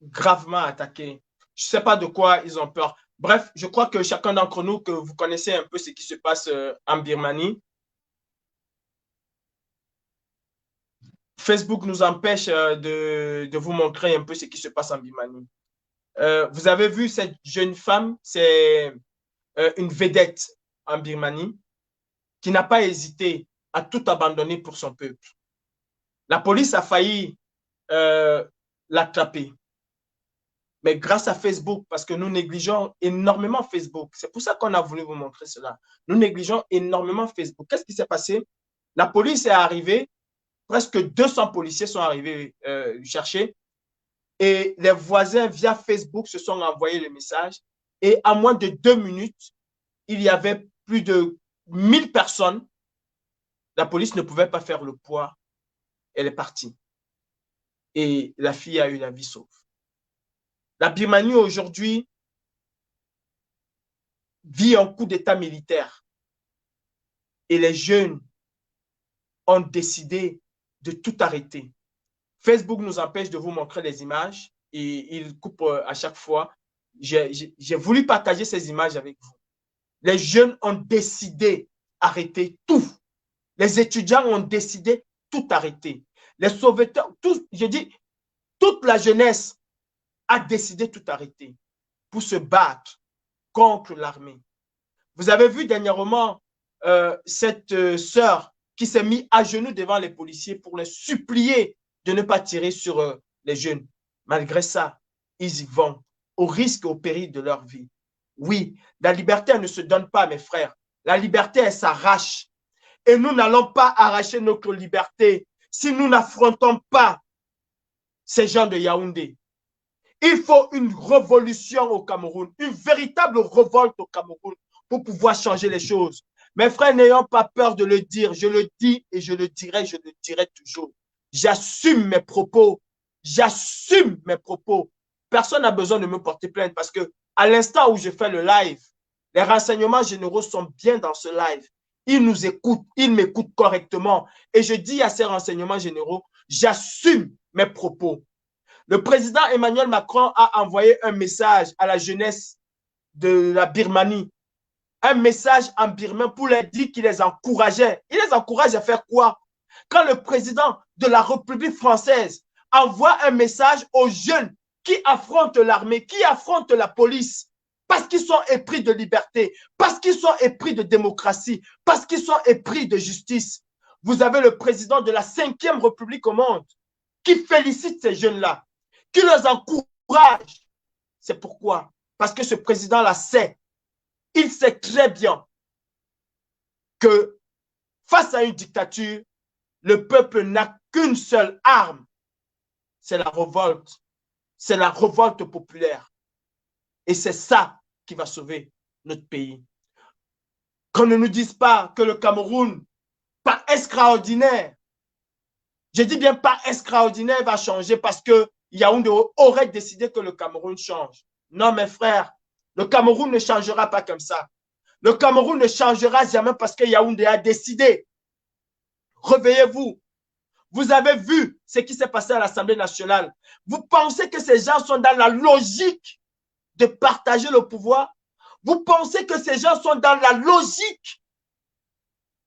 gravement attaqués. Je ne sais pas de quoi ils ont peur. Bref, je crois que chacun d'entre nous, que vous connaissez un peu ce qui se passe en Birmanie. Facebook nous empêche de vous montrer un peu ce qui se passe en Birmanie. Vous avez vu cette jeune femme, c'est une vedette en Birmanie qui n'a pas hésité à tout abandonner pour son peuple. La police a failli l'attraper. Mais grâce à Facebook, parce que nous négligeons énormément Facebook, c'est pour ça qu'on a voulu vous montrer cela. Nous négligeons énormément Facebook. Qu'est-ce qui s'est passé? La police est arrivée, presque 200 policiers sont arrivés chercher, et les voisins via Facebook se sont envoyés le message, et en moins de 2 minutes, il y avait plus de 1000 personnes. La police ne pouvait pas faire le poids, elle est partie. Et la fille a eu la vie sauve. La Birmanie aujourd'hui vit un coup d'état militaire et les jeunes ont décidé de tout arrêter. Facebook nous empêche de vous montrer les images et il coupe à chaque fois. J'ai voulu partager ces images avec vous. Les jeunes ont décidé d'arrêter tout. Les étudiants ont décidé tout arrêter. Les sauveteurs, tout, je dis, toute la jeunesse a décidé tout arrêter pour se battre contre l'armée. Vous avez vu dernièrement cette sœur qui s'est mise à genoux devant les policiers pour les supplier de ne pas tirer sur les jeunes. Malgré ça, ils y vont, au risque et au péril de leur vie. Oui, la liberté, elle ne se donne pas, mes frères. La liberté, elle s'arrache. Et nous n'allons pas arracher notre liberté si nous n'affrontons pas ces gens de Yaoundé. Il faut une révolution au Cameroun, une véritable révolte au Cameroun pour pouvoir changer les choses. Mes frères, n'ayons pas peur de le dire. Je le dis et je le dirai toujours. J'assume mes propos. J'assume mes propos. Personne n'a besoin de me porter plainte parce que à l'instant où je fais le live, les renseignements généraux sont bien dans ce live. Ils nous écoutent, ils m'écoutent correctement. Et je dis à ces renseignements généraux, j'assume mes propos. Le président Emmanuel Macron a envoyé un message à la jeunesse de la Birmanie. Un message en birman pour leur dire qu'il les encourageait. Il les encourage à faire quoi? Quand le président de la République française envoie un message aux jeunes qui affrontent l'armée, qui affrontent la police, parce qu'ils sont épris de liberté, parce qu'ils sont épris de démocratie, parce qu'ils sont épris de justice. Vous avez le président de la 5e République au monde qui félicite ces jeunes-là, qui les encourage. C'est pourquoi? Parce que ce président-là sait, il sait très bien que face à une dictature, le peuple n'a qu'une seule arme, c'est la révolte. C'est la révolte populaire. Et c'est ça qui va sauver notre pays. Qu'on ne nous dise pas que le Cameroun, pas extraordinaire, je dis bien pas extraordinaire, va changer parce que Yaoundé aurait décidé que le Cameroun change. Non, mes frères, le Cameroun ne changera pas comme ça. Le Cameroun ne changera jamais parce que Yaoundé a décidé. Réveillez-vous. Vous avez vu ce qui s'est passé à l'Assemblée nationale. Vous pensez que ces gens sont dans la logique de partager le pouvoir? Vous pensez que ces gens sont dans la logique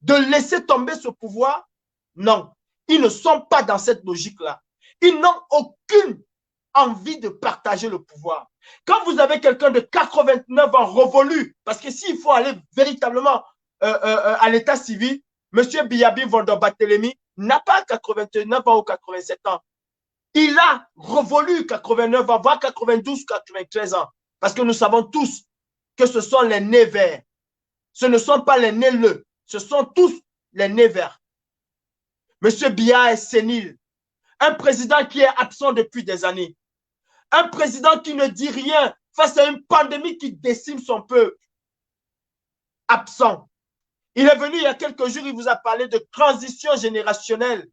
de laisser tomber ce pouvoir? Non, ils ne sont pas dans cette logique-là. Ils n'ont aucune envie de partager le pouvoir. Quand vous avez quelqu'un de 89 ans révolu, parce que s'il faut aller véritablement à l'état civil, M. Biyabi Vondobatélemi n'a pas 89 ans ou 87 ans. Il a révolu 89 ans, voire 92, 93 ans. Parce que nous savons tous que ce sont les nez verts. Ce ne sont pas les nez bleus. Ce sont tous les nez verts. M. Biya est sénile. Un président qui est absent depuis des années. Un président qui ne dit rien face à une pandémie qui décime son peuple. Absent. Il est venu il y a quelques jours, il vous a parlé de transition générationnelle.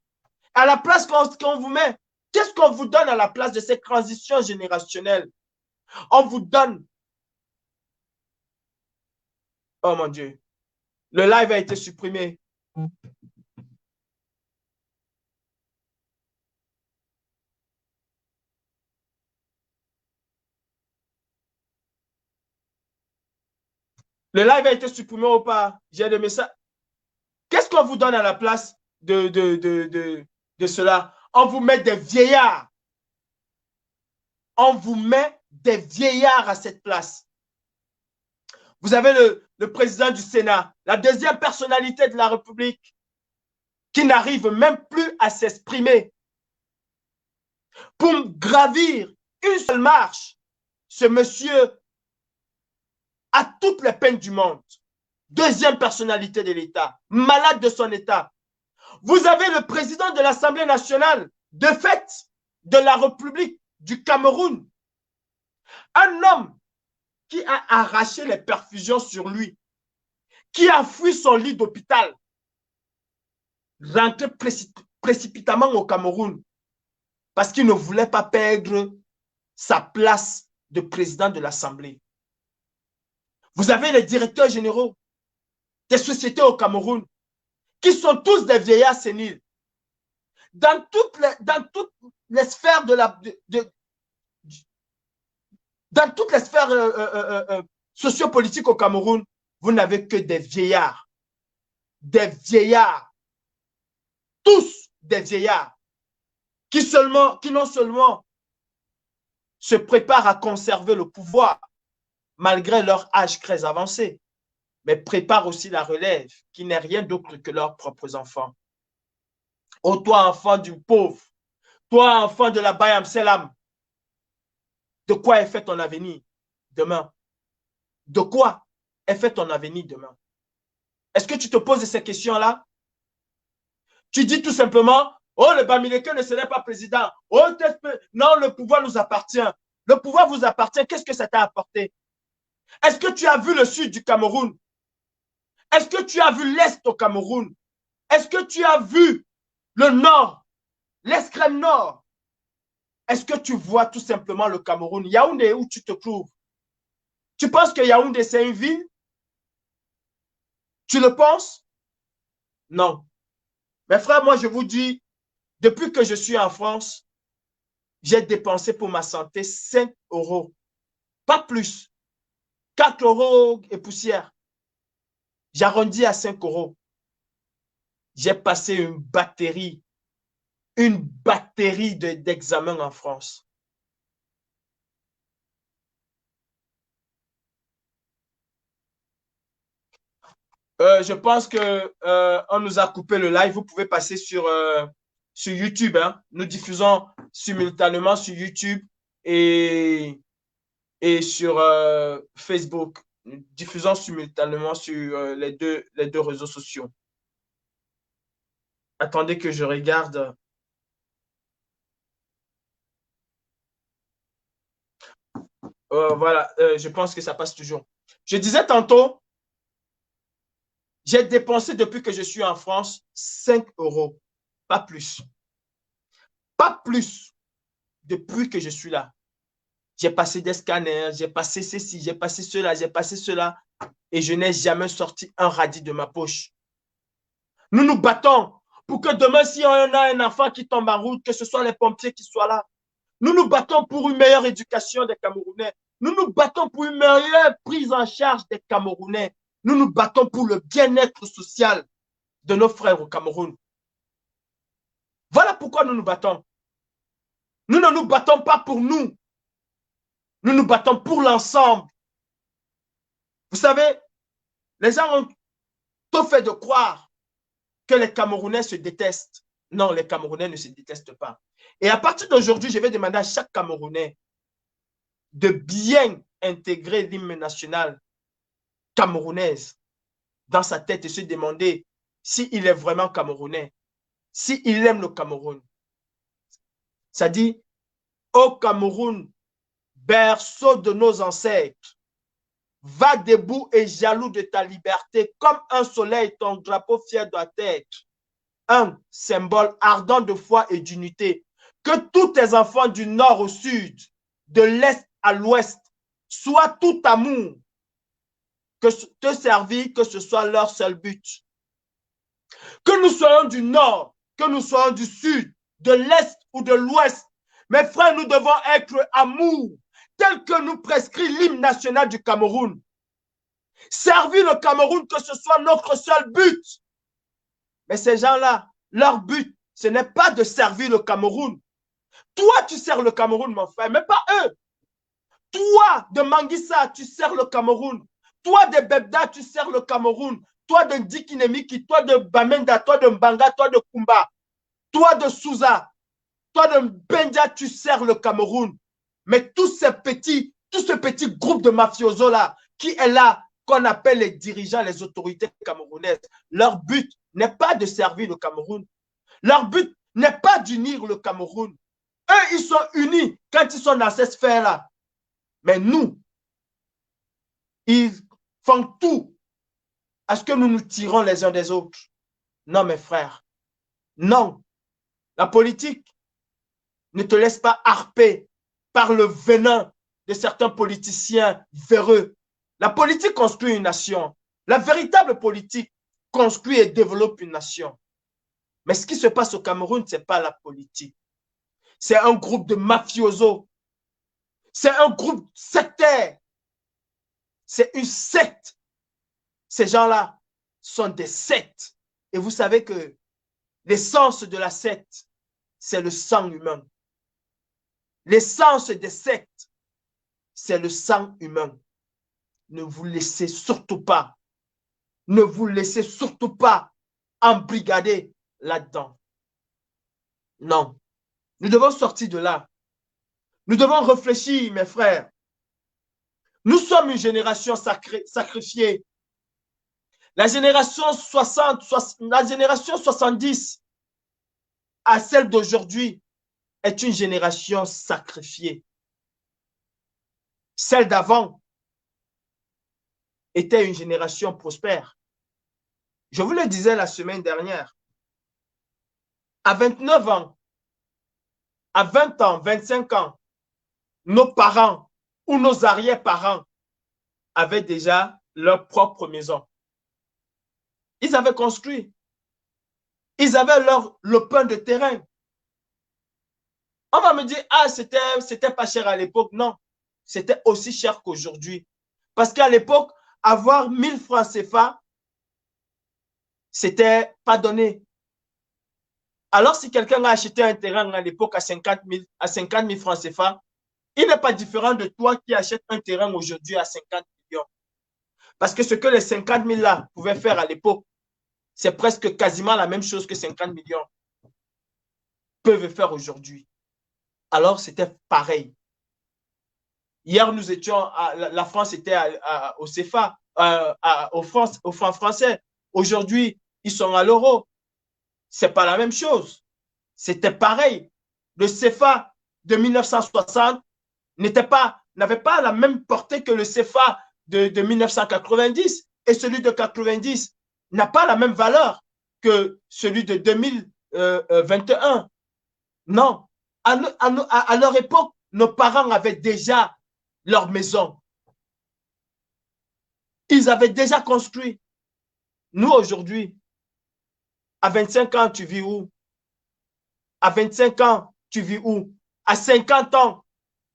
À la place qu'on vous met, qu'est-ce qu'on vous donne à la place de cette transition générationnelle? On vous donne... Oh mon Dieu. Le live a été supprimé. Le live a été supprimé ou pas? J'ai des messages. Qu'est-ce qu'on vous donne à la place de cela? On vous met des vieillards. On vous met des vieillards à cette place. Vous avez le président du Sénat, la deuxième personnalité de la République, qui n'arrive même plus à s'exprimer. Pour gravir une seule marche, ce monsieur a toutes les peines du monde. Deuxième personnalité de l'État, malade de son État. Vous avez le président de l'Assemblée nationale, de fait, de la République du Cameroun. Un homme qui a arraché les perfusions sur lui, qui a fui son lit d'hôpital, rentré précipitamment au Cameroun parce qu'il ne voulait pas perdre sa place de président de l'Assemblée. Vous avez les directeurs généraux des sociétés au Cameroun qui sont tous des vieillards séniles. Dans toutes les sphères dans toutes les sphères sociopolitiques au Cameroun, vous n'avez que des vieillards. Des vieillards. Tous des vieillards. Qui non seulement se préparent à conserver le pouvoir, malgré leur âge très avancé, mais préparent aussi la relève, qui n'est rien d'autre que leurs propres enfants. Oh, toi, enfant du pauvre, toi, enfant de la Bayam Selam, de quoi est fait ton avenir demain? De quoi est fait ton avenir demain? Est-ce que tu te poses ces questions-là? Tu dis tout simplement, oh, le Bamileke ne serait pas président. Oh, non, le pouvoir nous appartient. Le pouvoir vous appartient. Qu'est-ce que ça t'a apporté? Est-ce que tu as vu le sud du Cameroun? Est-ce que tu as vu l'est au Cameroun? Est-ce que tu as vu le nord, l'extrême nord? Est-ce que tu vois tout simplement le Cameroun? Yaoundé, où tu te trouves? Tu penses que Yaoundé, c'est une ville? Tu le penses? Non. Mes frères, moi, je vous dis, depuis que je suis en France, j'ai dépensé pour ma santé 5 euros. Pas plus. 4 euros et poussière. J'arrondis à 5 euros. J'ai passé une batterie d'examens en France. Je pense que on nous a coupé le live. Vous pouvez passer sur YouTube. Hein. Nous diffusons simultanément sur YouTube et sur Facebook. Nous diffusons simultanément sur les deux réseaux sociaux. Attendez que je regarde. Voilà, je pense que ça passe toujours. Je disais tantôt, j'ai dépensé depuis que je suis en France 5 euros. Pas plus. Pas plus depuis que je suis là. J'ai passé des scanners, j'ai passé ceci, j'ai passé cela, j'ai passé cela. Et je n'ai jamais sorti un radis de ma poche. Nous nous battons pour que demain, si on a un enfant qui tombe en route, que ce soit les pompiers qui soient là. Nous nous battons pour une meilleure éducation des Camerounais. Nous nous battons pour une meilleure prise en charge des Camerounais. Nous nous battons pour le bien-être social de nos frères au Cameroun. Voilà pourquoi nous nous battons. Nous ne nous battons pas pour nous. Nous nous battons pour l'ensemble. Vous savez, les gens ont tout fait de croire que les Camerounais se détestent. Non, les Camerounais ne se détestent pas. Et à partir d'aujourd'hui, je vais demander à chaque Camerounais de bien intégrer l'hymne national camerounaise dans sa tête et se demander s'il est vraiment camerounais, s'il aime le Cameroun. Ça dit, ô Cameroun, berceau de nos ancêtres, va debout et jaloux de ta liberté, comme un soleil, ton drapeau fier doit être un symbole ardent de foi et d'unité. Que tous tes enfants du nord au sud, de l'est à l'ouest, soient tout amour, que te servir, que ce soit leur seul but. Que nous soyons du nord, que nous soyons du sud, de l'est ou de l'ouest, mes frères, nous devons être amour, tel que nous prescrit l'hymne national du Cameroun. Servir le Cameroun, que ce soit notre seul but. Mais ces gens-là, leur but, ce n'est pas de servir le Cameroun. Toi, tu sers le Cameroun, mon frère, mais pas eux. Toi, de Manguissa, tu sers le Cameroun. Toi, de Bebda, tu sers le Cameroun. Toi, de Ndikinemiki, toi, de Bamenda, toi, de Mbanga, toi, de Kumba, toi, de Souza, toi, de Benja, tu sers le Cameroun. Mais tout ce petit groupe de mafiosos-là, qui est là, qu'on appelle les dirigeants, les autorités camerounaises, leur but n'est pas de servir le Cameroun. Leur but n'est pas d'unir le Cameroun. Eux, ils sont unis quand ils sont dans cette sphère-là. Mais nous, ils font tout à ce que nous nous tirons les uns des autres. Non, mes frères. Non. La politique ne te laisse pas harper par le venin de certains politiciens véreux. La politique construit une nation. La véritable politique construit et développe une nation. Mais ce qui se passe au Cameroun, ce n'est pas la politique. C'est un groupe de mafiosos. C'est un groupe sectaire. C'est une secte. Ces gens-là sont des sectes. Et vous savez que l'essence de la secte, c'est le sang humain. L'essence des sectes, c'est le sang humain. Ne vous laissez surtout pas, ne vous laissez surtout pas embrigader là-dedans. Non. Nous devons sortir de là. Nous devons réfléchir, mes frères. Nous sommes une génération sacrifiée. La génération 70 à celle d'aujourd'hui est une génération sacrifiée. Celle d'avant était une génération prospère. Je vous le disais la semaine dernière. À 29 ans, à 20 ans, 25 ans, nos parents ou nos arrière-parents avaient déjà leur propre maison. Ils avaient construit. Ils avaient le pain de terrain. On va me dire, ah, c'était pas cher à l'époque. Non, c'était aussi cher qu'aujourd'hui. Parce qu'à l'époque, avoir 1000 francs CFA, c'était pas donné. Alors, si quelqu'un a acheté un terrain à l'époque à 50 000 francs CFA, il n'est pas différent de toi qui achètes un terrain aujourd'hui à 50 millions. Parce que ce que les 50 000 là pouvaient faire à l'époque, c'est presque quasiment la même chose que 50 millions peuvent faire aujourd'hui. Alors, c'était pareil. Hier, nous étions, la France était au CFA, au franc français. Aujourd'hui, ils sont à l'euro. C'est pas la même chose. C'était pareil. Le CFA de 1960 n'avait pas la même portée que le CFA de 1990. Et celui de 90 n'a pas la même valeur que celui de 2021. Non. À leur époque, nos parents avaient déjà leur maison. Ils avaient déjà construit. Nous, aujourd'hui, à 25 ans, tu vis où? À 25 ans, tu vis où? À 50 ans,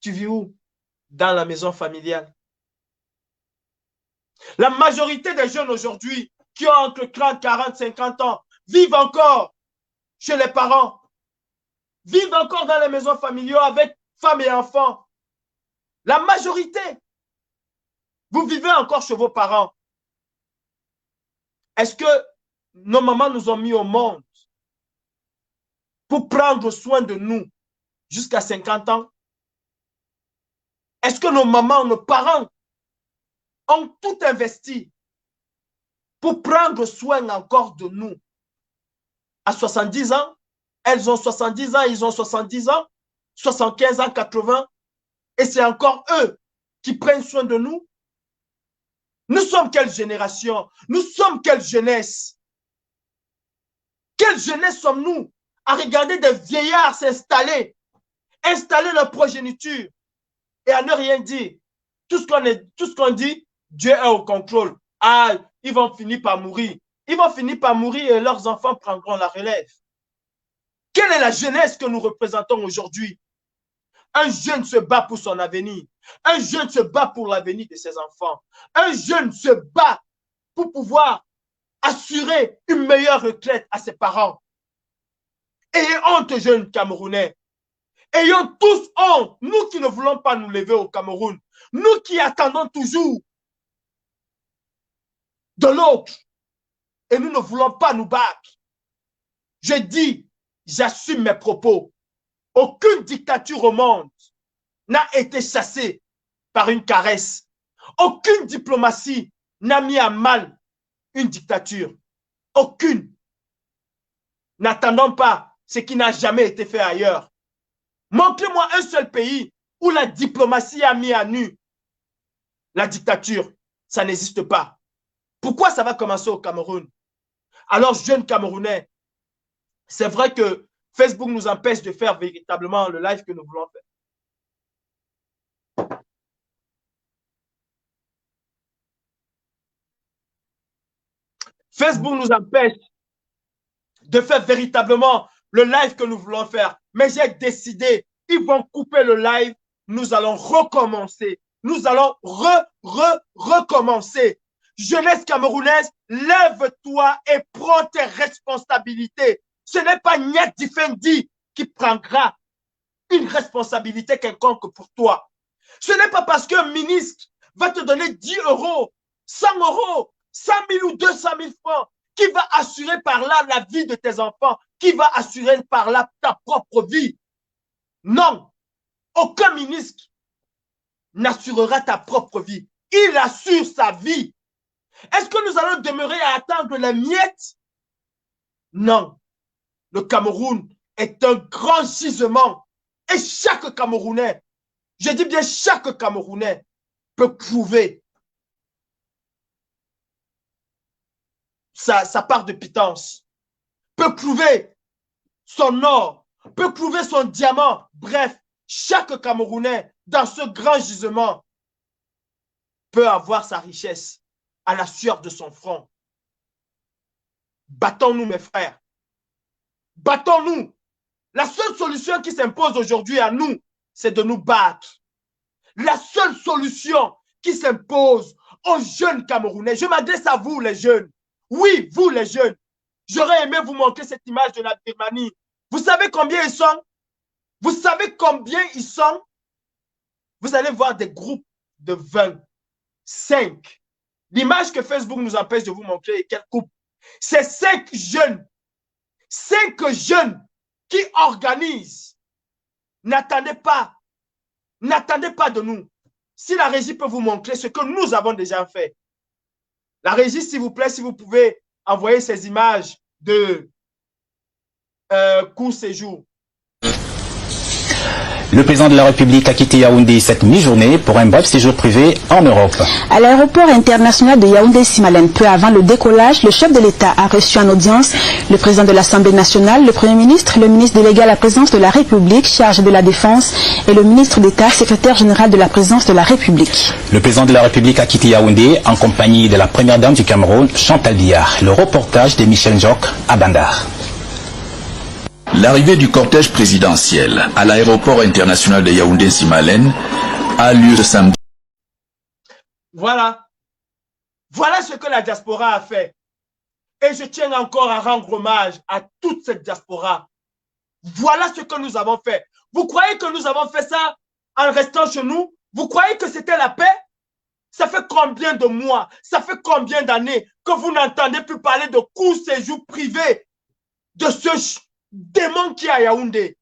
tu vis où? Dans la maison familiale. La majorité des jeunes aujourd'hui qui ont entre 30, 40, 50 ans vivent encore chez les parents, vivent encore dans les maisons familiales avec femmes et enfants. La majorité, vous vivez encore chez vos parents. Est-ce que nos mamans nous ont mis au monde pour prendre soin de nous jusqu'à 50 ans? Est-ce que nos mamans, nos parents ont tout investi pour prendre soin encore de nous à 70 ans? Elles ont 70 ans, ils ont 70 ans, 75 ans, 80, et c'est encore eux qui prennent soin de nous. Nous sommes quelle génération? Nous sommes quelle jeunesse? Quelle jeunesse sommes-nous à regarder des vieillards s'installer, installer leur progéniture et à ne rien dire? Tout ce qu'on dit, Dieu est au contrôle. Ah, ils vont finir par mourir. Ils vont finir par mourir et leurs enfants prendront la relève. Quelle est la jeunesse que nous représentons aujourd'hui? Un jeune se bat pour son avenir. Un jeune se bat pour l'avenir de ses enfants. Un jeune se bat pour pouvoir assurer une meilleure retraite à ses parents. Ayez honte, jeunes Camerounais. Ayons tous honte, nous qui ne voulons pas nous lever au Cameroun, nous qui attendons toujours de l'autre et nous ne voulons pas nous battre. Je dis, j'assume mes propos. Aucune dictature au monde n'a été chassée par une caresse. Aucune diplomatie n'a mis à mal une dictature. Aucune. N'attendons pas ce qui n'a jamais été fait ailleurs. Montrez-moi un seul pays où la diplomatie a mis à nu la dictature. Ça n'existe pas. Pourquoi ça va commencer au Cameroun? Alors, jeunes Camerounais, c'est vrai que Facebook nous empêche de faire véritablement le live que nous voulons faire. Facebook nous empêche de faire véritablement le live que nous voulons faire. Mais j'ai décidé, ils vont couper le live, nous allons recommencer. Nous allons recommencer. Jeunesse camerounaise, lève-toi et prends tes responsabilités. Ce n'est pas Nyat Difendi qui prendra une responsabilité quelconque pour toi. Ce n'est pas parce qu'un ministre va te donner 10 euros, 100 euros, 100 000 ou 200 000 francs qui va assurer par là la vie de tes enfants, qui va assurer par là ta propre vie. Non, aucun ministre n'assurera ta propre vie. Il assure sa vie. Est-ce que nous allons demeurer à attendre les miettes? Non. Le Cameroun est un grand gisement. Et chaque Camerounais, je dis bien chaque Camerounais, peut prouver sa part de pitance, peut prouver son or, peut prouver son diamant. Bref, chaque Camerounais dans ce grand gisement peut avoir sa richesse à la sueur de son front. Battons-nous, mes frères. Battons-nous. La seule solution qui s'impose aujourd'hui à nous, c'est de nous battre. La seule solution qui s'impose aux jeunes Camerounais, je m'adresse à vous les jeunes. Oui, vous les jeunes. J'aurais aimé vous montrer cette image de la Birmanie. Vous savez combien ils sont? Vous savez combien ils sont? Vous allez voir des groupes de 20, 5. L'image que Facebook nous empêche de vous montrer est quel couple? C'est 5 jeunes. 5 jeunes qui organisent. N'attendez pas de nous. Si la régie peut vous montrer ce que nous avons déjà fait. La régie, s'il vous plaît, si vous pouvez envoyer ces images de court séjour. Le président de la République a quitté Yaoundé cette mi-journée pour un bref séjour privé en Europe. À l'aéroport international de Yaoundé-Simalène, peu avant le décollage, le chef de l'État a reçu en audience le président de l'Assemblée nationale, le Premier ministre, le ministre délégué à la présidence de la République, chargé de la Défense, et le ministre d'État, secrétaire général de la présidence de la République. Le président de la République a quitté Yaoundé en compagnie de la première dame du Cameroun, Chantal Biya. Le reportage de Michel Njok à Bandar. L'arrivée du cortège présidentiel à l'aéroport international de Yaoundé-Simalène a lieu ce samedi. Voilà. Voilà ce que la diaspora a fait. Et je tiens encore à rendre hommage à toute cette diaspora. Voilà ce que nous avons fait. Vous croyez que nous avons fait ça en restant chez nous? Vous croyez que c'était la paix? Ça fait combien de mois, ça fait combien d'années que vous n'entendez plus parler de court séjour privé de ce démon qui est à Yaoundé?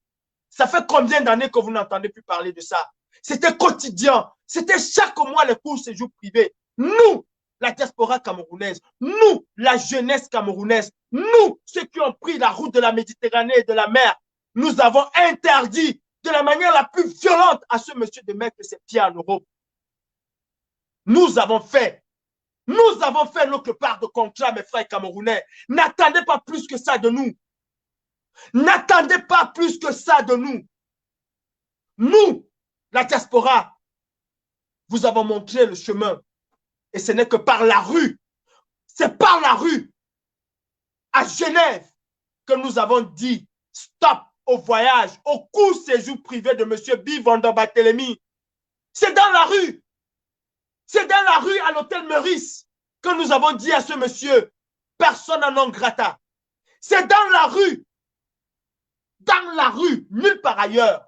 Ça fait combien d'années que vous n'entendez plus parler de ça? C'était quotidien. C'était chaque mois les courts séjours privés. Nous, la diaspora camerounaise, nous, la jeunesse camerounaise, nous, ceux qui ont pris la route de la Méditerranée et de la mer, nous avons interdit de la manière la plus violente à ce monsieur de mettre ses pieds en Europe. Nous avons fait notre part de contrat, mes frères camerounais. N'attendez pas plus que ça de nous. N'attendez pas plus que ça de nous. Nous, la diaspora, vous avons montré le chemin. Et ce n'est que par la rue. C'est par la rue, à Genève, que nous avons dit stop au voyage, au court séjour privé de M. Bivanda Barthélemy. C'est dans la rue. C'est dans la rue à l'hôtel Meurice que nous avons dit à ce monsieur, personne non grata. C'est dans la rue, nulle part ailleurs,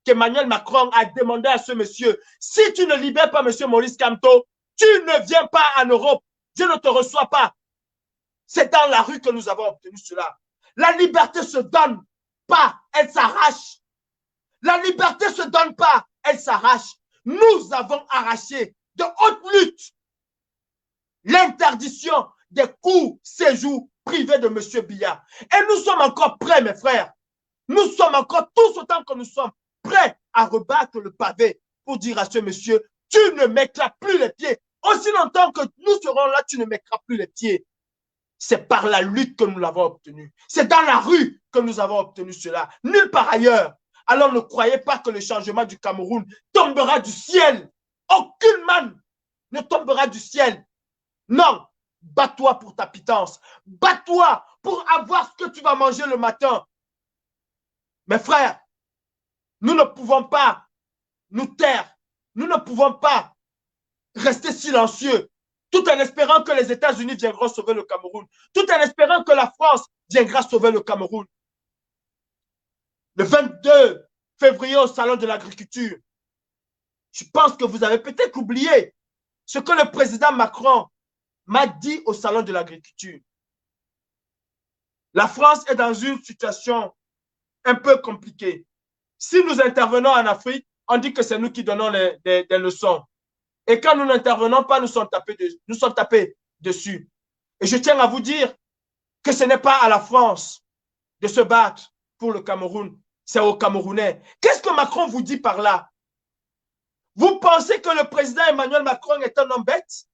qu'Emmanuel Macron a demandé à ce monsieur, si tu ne libères pas M. Maurice Kamto, tu ne viens pas en Europe, je ne te reçois pas. C'est dans la rue que nous avons obtenu cela. La liberté se donne pas, elle s'arrache. La liberté se donne pas, elle s'arrache. Nous avons arraché de haute lutte l'interdiction des courts séjours privés de M. Biya. Et nous sommes encore prêts, mes frères. Nous sommes encore tous autant que nous sommes prêts à rebattre le pavé pour dire à ce monsieur, tu ne mettras plus les pieds. Aussi longtemps que nous serons là, tu ne mettras plus les pieds. C'est par la lutte que nous l'avons obtenu. C'est dans la rue que nous avons obtenu cela. Nulle part ailleurs. Alors ne croyez pas que le changement du Cameroun tombera du ciel. Aucune manne ne tombera du ciel. Non, bats-toi pour ta pitance. Bats-toi pour avoir ce que tu vas manger le matin. Mes frères, nous ne pouvons pas nous taire. Nous ne pouvons pas rester silencieux tout en espérant que les États-Unis viendront sauver le Cameroun, tout en espérant que la France viendra sauver le Cameroun. Le 22 février au Salon de l'Agriculture, je pense que vous avez peut-être oublié ce que le président Macron m'a dit au Salon de l'Agriculture. La France est dans une situation un peu compliquée. Si nous intervenons en Afrique, on dit que c'est nous qui donnons des leçons. Et quand nous n'intervenons pas, nous sommes tapés dessus. Et je tiens à vous dire que ce n'est pas à la France de se battre pour le Cameroun, c'est aux Camerounais. Qu'est-ce que Macron vous dit par là? Vous pensez que le président Emmanuel Macron est un homme bête?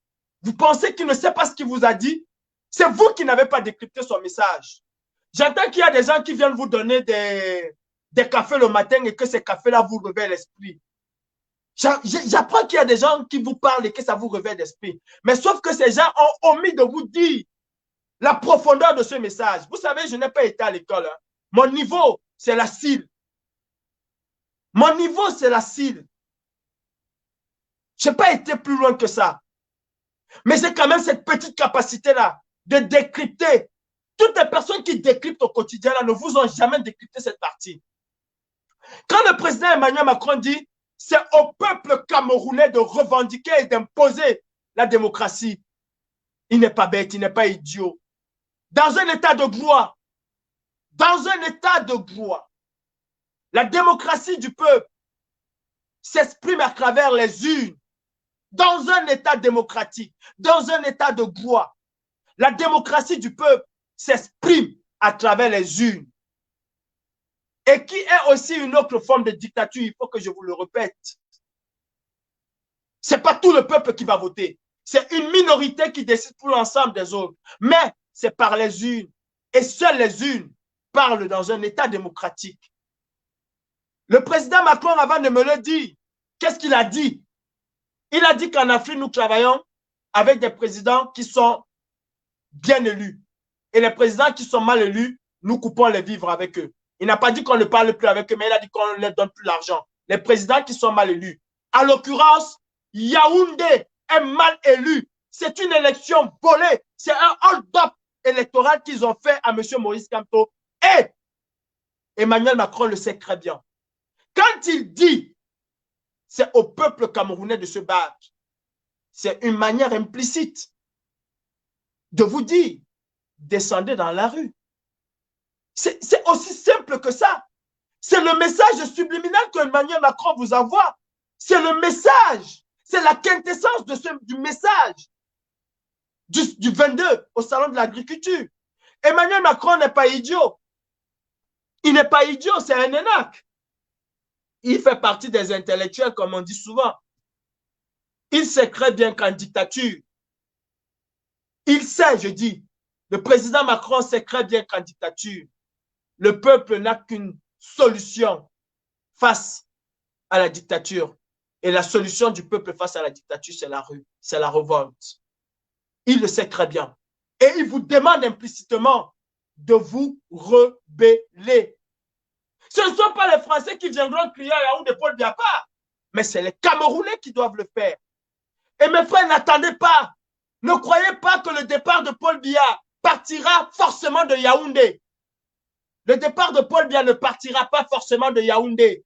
Vous pensez qu'il ne sait pas ce qu'il vous a dit? C'est vous qui n'avez pas décrypté son message. J'entends qu'il y a des gens qui viennent vous donner des cafés le matin et que ces cafés-là vous réveillent l'esprit. J'apprends qu'il y a des gens qui vous parlent et que ça vous réveille l'esprit. Mais sauf que ces gens ont omis de vous dire la profondeur de ce message. Vous savez, je n'ai pas été à l'école. Hein. Mon niveau, c'est la CIL. Mon niveau, c'est la CIL. Je n'ai pas été plus loin que ça. Mais j'ai quand même cette petite capacité-là de décrypter. Toutes les personnes qui décryptent au quotidien là, ne vous ont jamais décrypté cette partie. Quand le président Emmanuel Macron dit c'est au peuple camerounais de revendiquer et d'imposer la démocratie, il n'est pas bête, il n'est pas idiot. Dans un état de gloire, la démocratie du peuple s'exprime à travers les urnes. Dans un état démocratique, dans un état de gloire, la démocratie du peuple s'exprime à travers les urnes. Et qui est aussi une autre forme de dictature, il faut que je vous le répète. Ce n'est pas tout le peuple qui va voter. C'est une minorité qui décide pour l'ensemble des autres. Mais c'est par les urnes. Et seules les urnes parlent dans un état démocratique. Le président Macron, avant de me le dire, qu'est-ce qu'il a dit? Il a dit qu'en Afrique, nous travaillons avec des présidents qui sont bien élus. Et les présidents qui sont mal élus, nous coupons les vivres avec eux. Il n'a pas dit qu'on ne parle plus avec eux, mais il a dit qu'on ne leur donne plus l'argent. Les présidents qui sont mal élus. En l'occurrence, Yaoundé est mal élu. C'est une élection volée. C'est un hold-up électoral qu'ils ont fait à M. Maurice Kamto. Et Emmanuel Macron le sait très bien. Quand il dit c'est au peuple camerounais de se battre, c'est une manière implicite de vous dire descendez dans la rue. C'est aussi simple que ça. C'est le message subliminal que Emmanuel Macron vous envoie. C'est le message. C'est la quintessence du message du 22 au Salon de l'Agriculture. Emmanuel Macron n'est pas idiot. Il n'est pas idiot, c'est un énac. Il fait partie des intellectuels, comme on dit souvent. Il sait très bien qu'en dictature, il sait, je dis, le président Macron sait très bien qu'en dictature, le peuple n'a qu'une solution face à la dictature. Et la solution du peuple face à la dictature, c'est la rue, c'est la révolte. Il le sait très bien. Et il vous demande implicitement de vous rebeller. Ce ne sont pas les Français qui viendront crier à Yaoundé Paul Biya pas, mais c'est les Camerounais qui doivent le faire. Et mes frères, n'attendez pas. Ne croyez pas que le départ de Paul Biya partira forcément de Yaoundé. Le départ de Paul Biya ne partira pas forcément de Yaoundé.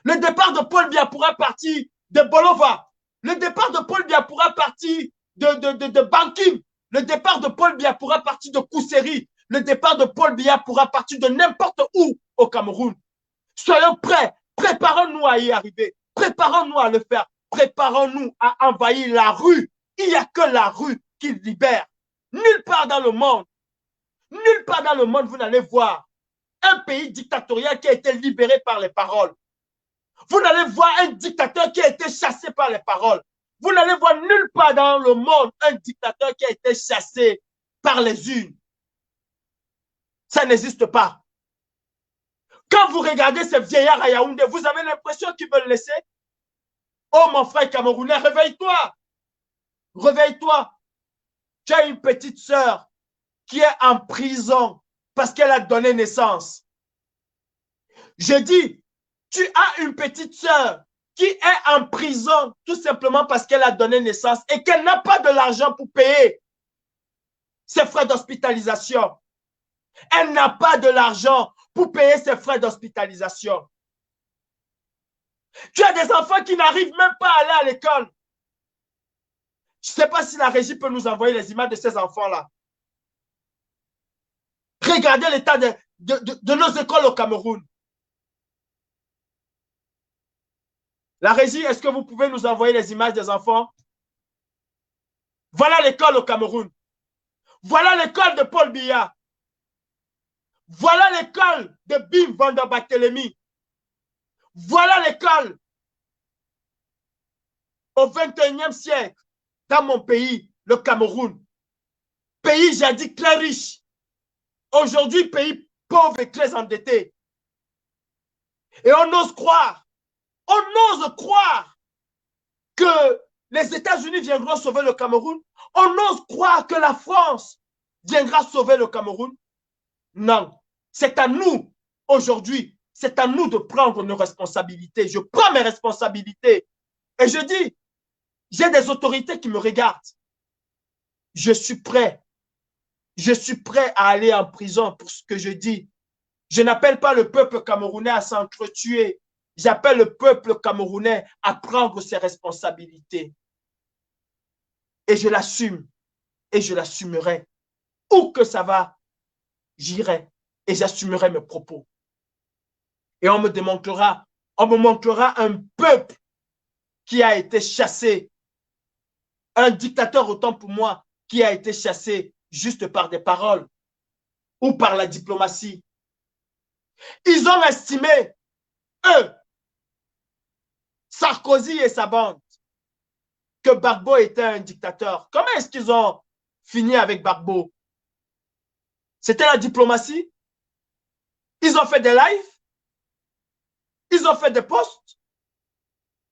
Le départ de Paul Biya pourra partir de Bolova. Le départ de Paul Biya pourra partir de Bankim. Le départ de Paul Biya pourra partir de Kousseri. Le départ de Paul Biya pourra partir de n'importe où au Cameroun. Soyons prêts. Préparons-nous à y arriver. Préparons-nous à le faire. Préparons-nous à envahir la rue. Il n'y a que la rue qui libère. Nulle part dans le monde, vous n'allez voir un pays dictatorial qui a été libéré par les paroles. Vous n'allez voir un dictateur qui a été chassé par les paroles. Vous n'allez voir nulle part dans le monde un dictateur qui a été chassé par les urnes. Ça n'existe pas. Quand vous regardez ces vieillards à Yaoundé, vous avez l'impression qu'ils veulent laisser. Oh mon frère camerounais, réveille-toi. Réveille-toi. Tu as une petite sœur qui est en prison parce qu'elle a donné naissance. Je dis, tu as une petite sœur qui est en prison tout simplement parce qu'elle a donné naissance et qu'elle n'a pas de l'argent pour payer ses frais d'hospitalisation. Elle n'a pas de l'argent pour payer ses frais d'hospitalisation. Tu as des enfants qui n'arrivent même pas à aller à l'école. Je ne sais pas si la régie peut nous envoyer les images de ces enfants-là. Regardez l'état de nos écoles au Cameroun. La régie, est-ce que vous pouvez nous envoyer les images des enfants? Voilà l'école au Cameroun. Voilà l'école de Paul Biya. Voilà l'école de Bim van der Barthélemy. Voilà l'école au 21e siècle dans mon pays, le Cameroun. Pays jadis très riche. Aujourd'hui, pays pauvre et très endetté. Et on ose croire que les États-Unis viendront sauver le Cameroun. On ose croire que la France viendra sauver le Cameroun. Non, c'est à nous aujourd'hui, c'est à nous de prendre nos responsabilités. Je prends mes responsabilités et je dis, j'ai des autorités qui me regardent. Je suis prêt à aller en prison pour ce que je dis. Je n'appelle pas le peuple camerounais à s'entretuer. J'appelle le peuple camerounais à prendre ses responsabilités. Et je l'assume. Et je l'assumerai. Où que ça va, j'irai. Et j'assumerai mes propos. Et on me montrera un peuple qui a été chassé. Un dictateur, autant pour moi, qui a été chassé juste par des paroles ou par la diplomatie. Ils ont estimé, eux, Sarkozy et sa bande, que Gbagbo était un dictateur. Comment est-ce qu'ils ont fini avec Gbagbo? C'était la diplomatie. Ils ont fait des lives. Ils ont fait des posts.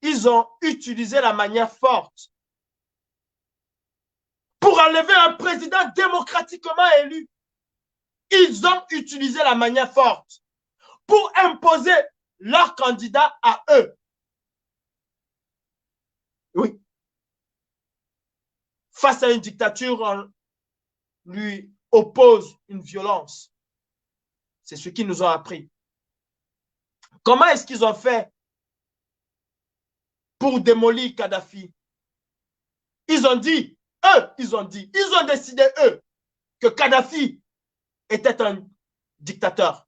Ils ont utilisé la manière forte pour enlever un président démocratiquement élu. Ils ont utilisé la manière forte pour imposer leur candidat à eux. Oui. Face à une dictature, on lui oppose une violence. C'est ce qu'ils nous ont appris. Comment est-ce qu'ils ont fait pour démolir Kadhafi? Ils ont décidé, eux, que Kadhafi était un dictateur.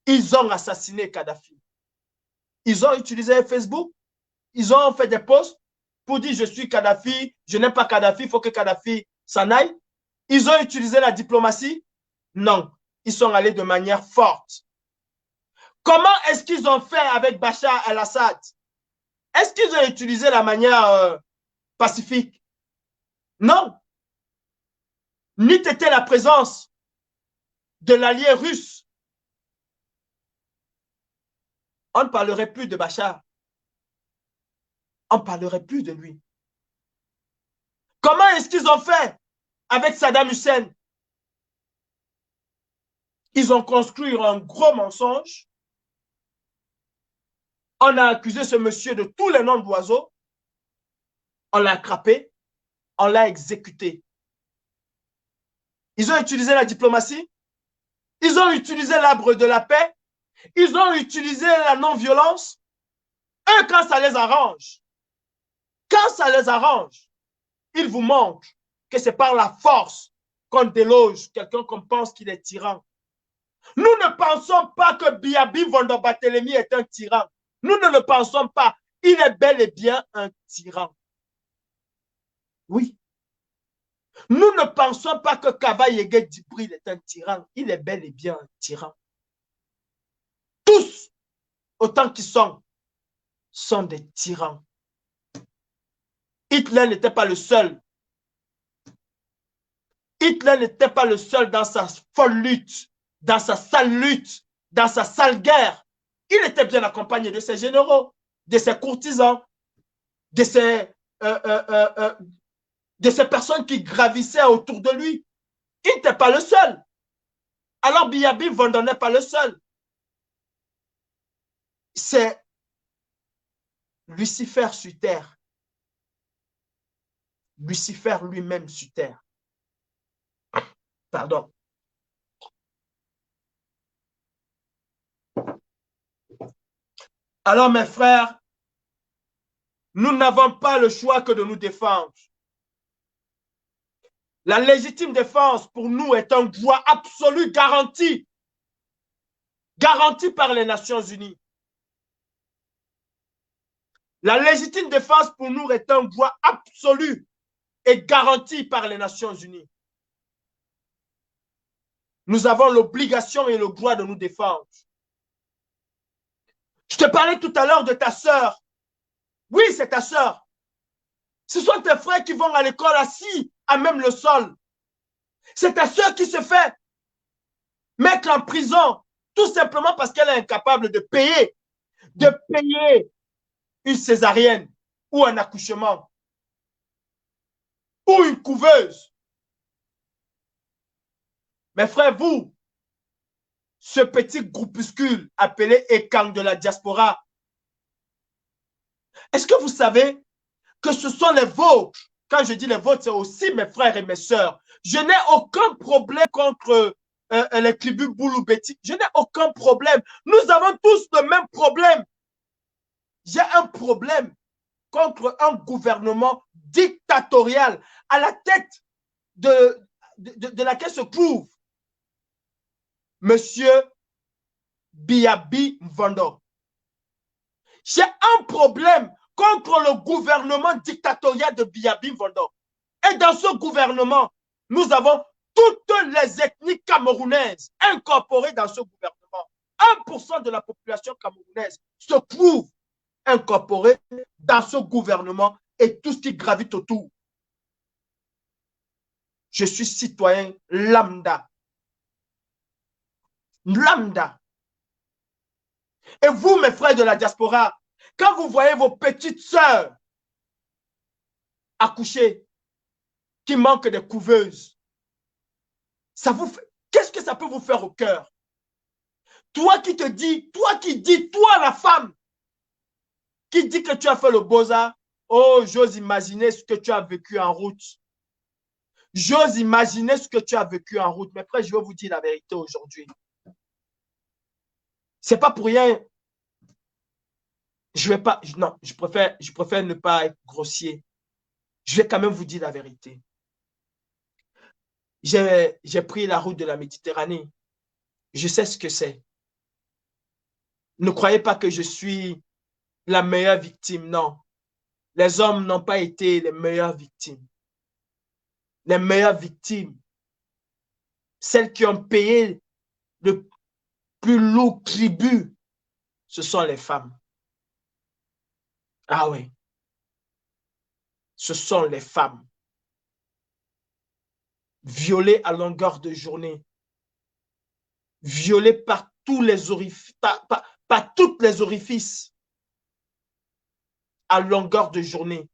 Ils ont assassiné Kadhafi. Ils ont utilisé Facebook. Ils ont fait des posts pour dire je suis Kadhafi, je n'aime pas Kadhafi, il faut que Kadhafi s'en aille. Ils ont utilisé la diplomatie? Non. Ils sont allés de manière forte. Comment est-ce qu'ils ont fait avec Bachar el-Assad? Est-ce qu'ils ont utilisé la manière pacifique? Non. N'eût été la présence de l'allié russe, on ne parlerait plus de Bachar. On ne parlerait plus de lui. Comment est-ce qu'ils ont fait avec Saddam Hussein? Ils ont construit un gros mensonge. On a accusé ce monsieur de tous les noms d'oiseaux. On l'a attrapé. On l'a exécuté. Ils ont utilisé la diplomatie. Ils ont utilisé l'arbre de la paix. Ils ont utilisé la non-violence. Eux, quand ça les arrange, ils vous montrent que c'est par la force qu'on déloge quelqu'un qu'on pense qu'il est tyran. Nous ne pensons pas que Biabi Vondo-Barthélemy est un tyran. Nous ne le pensons pas. Il est bel et bien un tyran. Oui. Nous ne pensons pas que Kaba Yégué Djibril est un tyran. Il est bel et bien un tyran. Tous, autant qu'ils sont des tyrans. Hitler n'était pas le seul. Hitler n'était pas le seul dans sa folle lutte, dans sa sale lutte, dans sa sale guerre. Il était bien accompagné de ses généraux, de ses courtisans, de ces personnes qui gravissaient autour de lui. Il n'était pas le seul. Alors Biabi Vondo n'est pas le seul. C'est Lucifer sur terre. Lucifer lui-même sur terre. Pardon. Alors mes frères, nous n'avons pas le choix que de nous défendre. La légitime défense pour nous est un droit absolu garanti. Garanti par les Nations Unies. La légitime défense pour nous est un droit absolu et garanti par les Nations Unies. Nous avons l'obligation et le droit de nous défendre. Je te parlais tout à l'heure de ta sœur. Oui, c'est ta sœur. Ce sont tes frères qui vont à l'école assis à même le sol. C'est ta sœur qui se fait mettre en prison tout simplement parce qu'elle est incapable de payer une césarienne ou un accouchement ou une couveuse. Mes frères, vous, ce petit groupuscule appelé Ekang de la diaspora, est-ce que vous savez que ce sont les vôtres? Quand je dis les vôtres, c'est aussi mes frères et mes sœurs. Je n'ai aucun problème contre les tribus Bouloubeti. Je n'ai aucun problème. Nous avons tous le même problème. J'ai un problème contre un gouvernement dictatorial à la tête de laquelle se trouve Monsieur Biabi Vondo. J'ai un problème contre le gouvernement dictatorial de Biabi Vondo. Et dans ce gouvernement, nous avons toutes les ethnies camerounaises incorporées dans ce gouvernement. 1% de la population camerounaise se trouve incorporée dans ce gouvernement et tout ce qui gravite autour. Je suis citoyen lambda. Lambda. Et vous, mes frères de la diaspora, quand vous voyez vos petites sœurs accoucher, qui manquent de couveuses, ça vous fait... Qu'est-ce que ça peut vous faire au cœur? Toi qui dis, toi la femme, qui dit que tu as fait le beaux-arts, oh, j'ose imaginer ce que tu as vécu en route. J'ose imaginer ce que tu as vécu en route. Mais frère, je vais vous dire la vérité aujourd'hui. C'est pas pour rien. Je vais pas, non, je préfère ne pas être grossier. Je vais quand même vous dire la vérité. J'ai pris la route de la Méditerranée. Je sais ce que c'est. Ne croyez pas que je suis la meilleure victime, non. Les hommes n'ont pas été les meilleures victimes. Les meilleures victimes, celles qui ont payé le plus lourd tribut, ce sont les femmes. Ah oui. Ce sont les femmes. Violées à longueur de journée. Violées par tous les orifices, par toutes les orifices. À longueur de journée.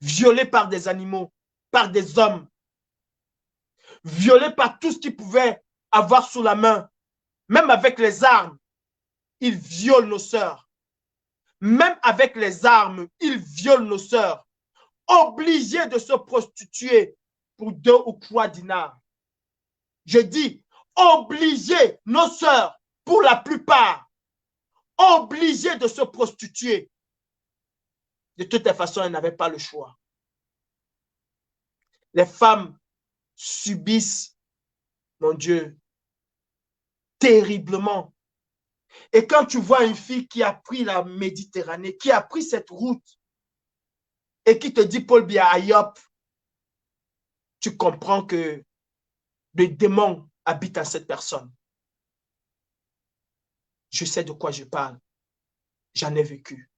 Violées par des animaux, par des hommes. Violées par tout ce qui pouvait avoir sous la main, même avec les armes, ils violent nos sœurs. Même avec les armes, ils violent nos sœurs. Obligés de se prostituer pour 2 ou 3 dinars. Je dis, obligés, nos sœurs, pour la plupart, obligés de se prostituer. De toute façon, elles n'avaient pas le choix. Les femmes subissent, mon Dieu, terriblement. Et quand tu vois une fille qui a pris la Méditerranée, qui a pris cette route, et qui te dit Paul Biya Ayop, tu comprends que le démon habite en cette personne. Je sais de quoi je parle. J'en ai vécu.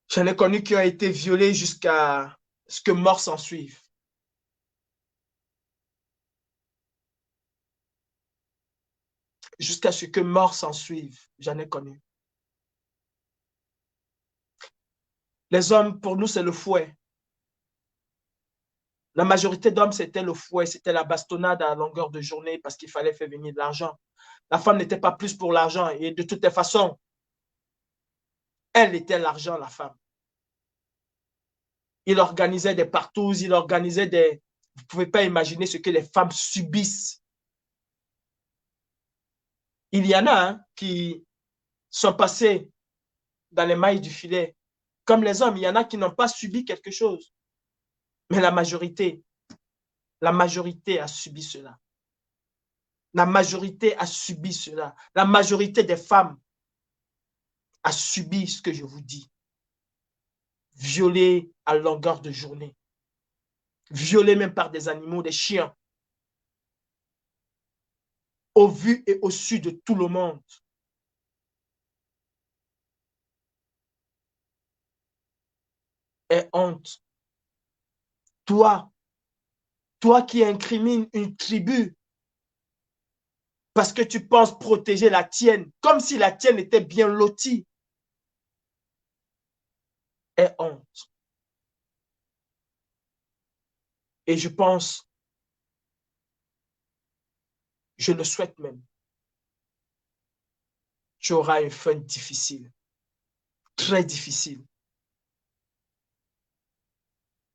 J'en ai connu qui ont été violés jusqu'à ce que mort s'en suive. Jusqu'à ce que mort s'en suive. J'en ai connu. Les hommes, pour nous, c'est le fouet. La majorité d'hommes, c'était le fouet, c'était la bastonnade à longueur de journée parce qu'il fallait faire venir de l'argent. La femme n'était pas plus pour l'argent et de toutes les façons, elle était l'argent, la femme. Il organisait des partouzes, il organisait des... Vous ne pouvez pas imaginer ce que les femmes subissent. Il y en a qui sont passés dans les mailles du filet. Comme les hommes, il y en a qui n'ont pas subi quelque chose. Mais la majorité a subi cela. La majorité a subi cela. La majorité des femmes a subi ce que je vous dis. Violées à longueur de journée. Violées même par des animaux, des chiens. Au vu et au su de tout le monde. Et honte. Toi qui incrimines une tribu parce que tu penses protéger la tienne, comme si la tienne était bien lotie. Et honte. Et je pense, je le souhaite même, tu auras une fin difficile, très difficile.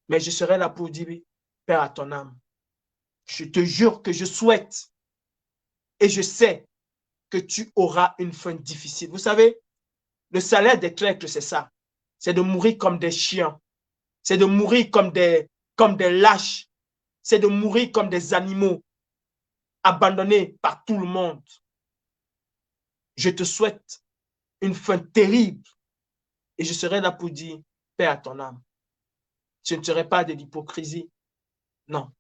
Mais je serai là pour dire, Père à ton âme, je te jure que je souhaite et je sais que tu auras une fin difficile. Vous savez, le salaire des clercs, c'est ça. C'est de mourir comme des chiens. C'est de mourir comme des lâches. C'est de mourir comme des animaux abandonnés par tout le monde. Je te souhaite une fin terrible et je serai là pour dire, paix à ton âme. Ce ne serait pas de l'hypocrisie. Non.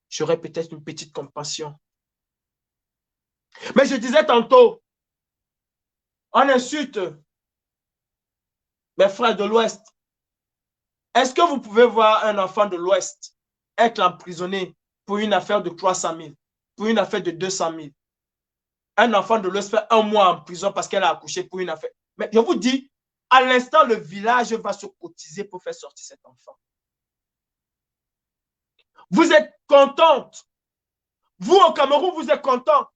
J'aurais peut-être une petite compassion. Mais je disais tantôt, on insulte mes frères de l'Ouest. Est-ce que vous pouvez voir un enfant de l'Ouest être emprisonné pour une affaire de 300 000, pour une affaire de 200 000? Un enfant de l'Ouest fait 1 mois en prison parce qu'elle a accouché pour une affaire. Mais je vous dis, à l'instant, le village va se cotiser pour faire sortir cet enfant. Vous êtes contente. Vous, au Cameroun, vous êtes contents.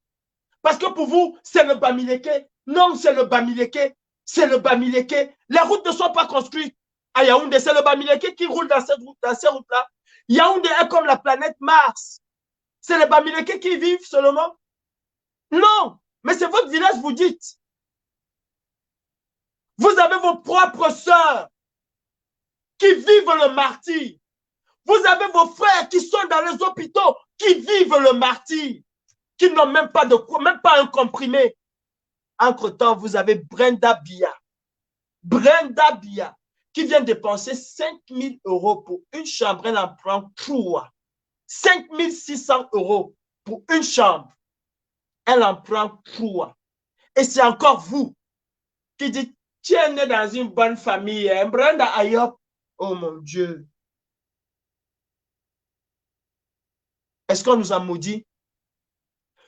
Parce que pour vous, c'est le Bamileke. Non, c'est le Bamileke. C'est le Bamileke. Les routes ne sont pas construites à Yaoundé. C'est le Bamileke qui roule dans ces routes-là. Yaoundé est comme la planète Mars. C'est les Bamileke qui vivent seulement. Non, mais c'est votre village, vous dites. Vous avez vos propres sœurs qui vivent le martyre. Vous avez vos frères qui sont dans les hôpitaux, qui vivent le martyre, qui n'ont même pas de quoi, même pas un comprimé. Entre-temps, vous avez Brenda Biya, qui vient dépenser 5 000 € pour une chambre. Elle en prend 3. 5 600 € pour une chambre. Elle en prend 3. Et c'est encore vous qui dites, tu es né dans une bonne famille, hein? Brenda Ayop. Oh mon Dieu. Est-ce qu'on nous a maudits?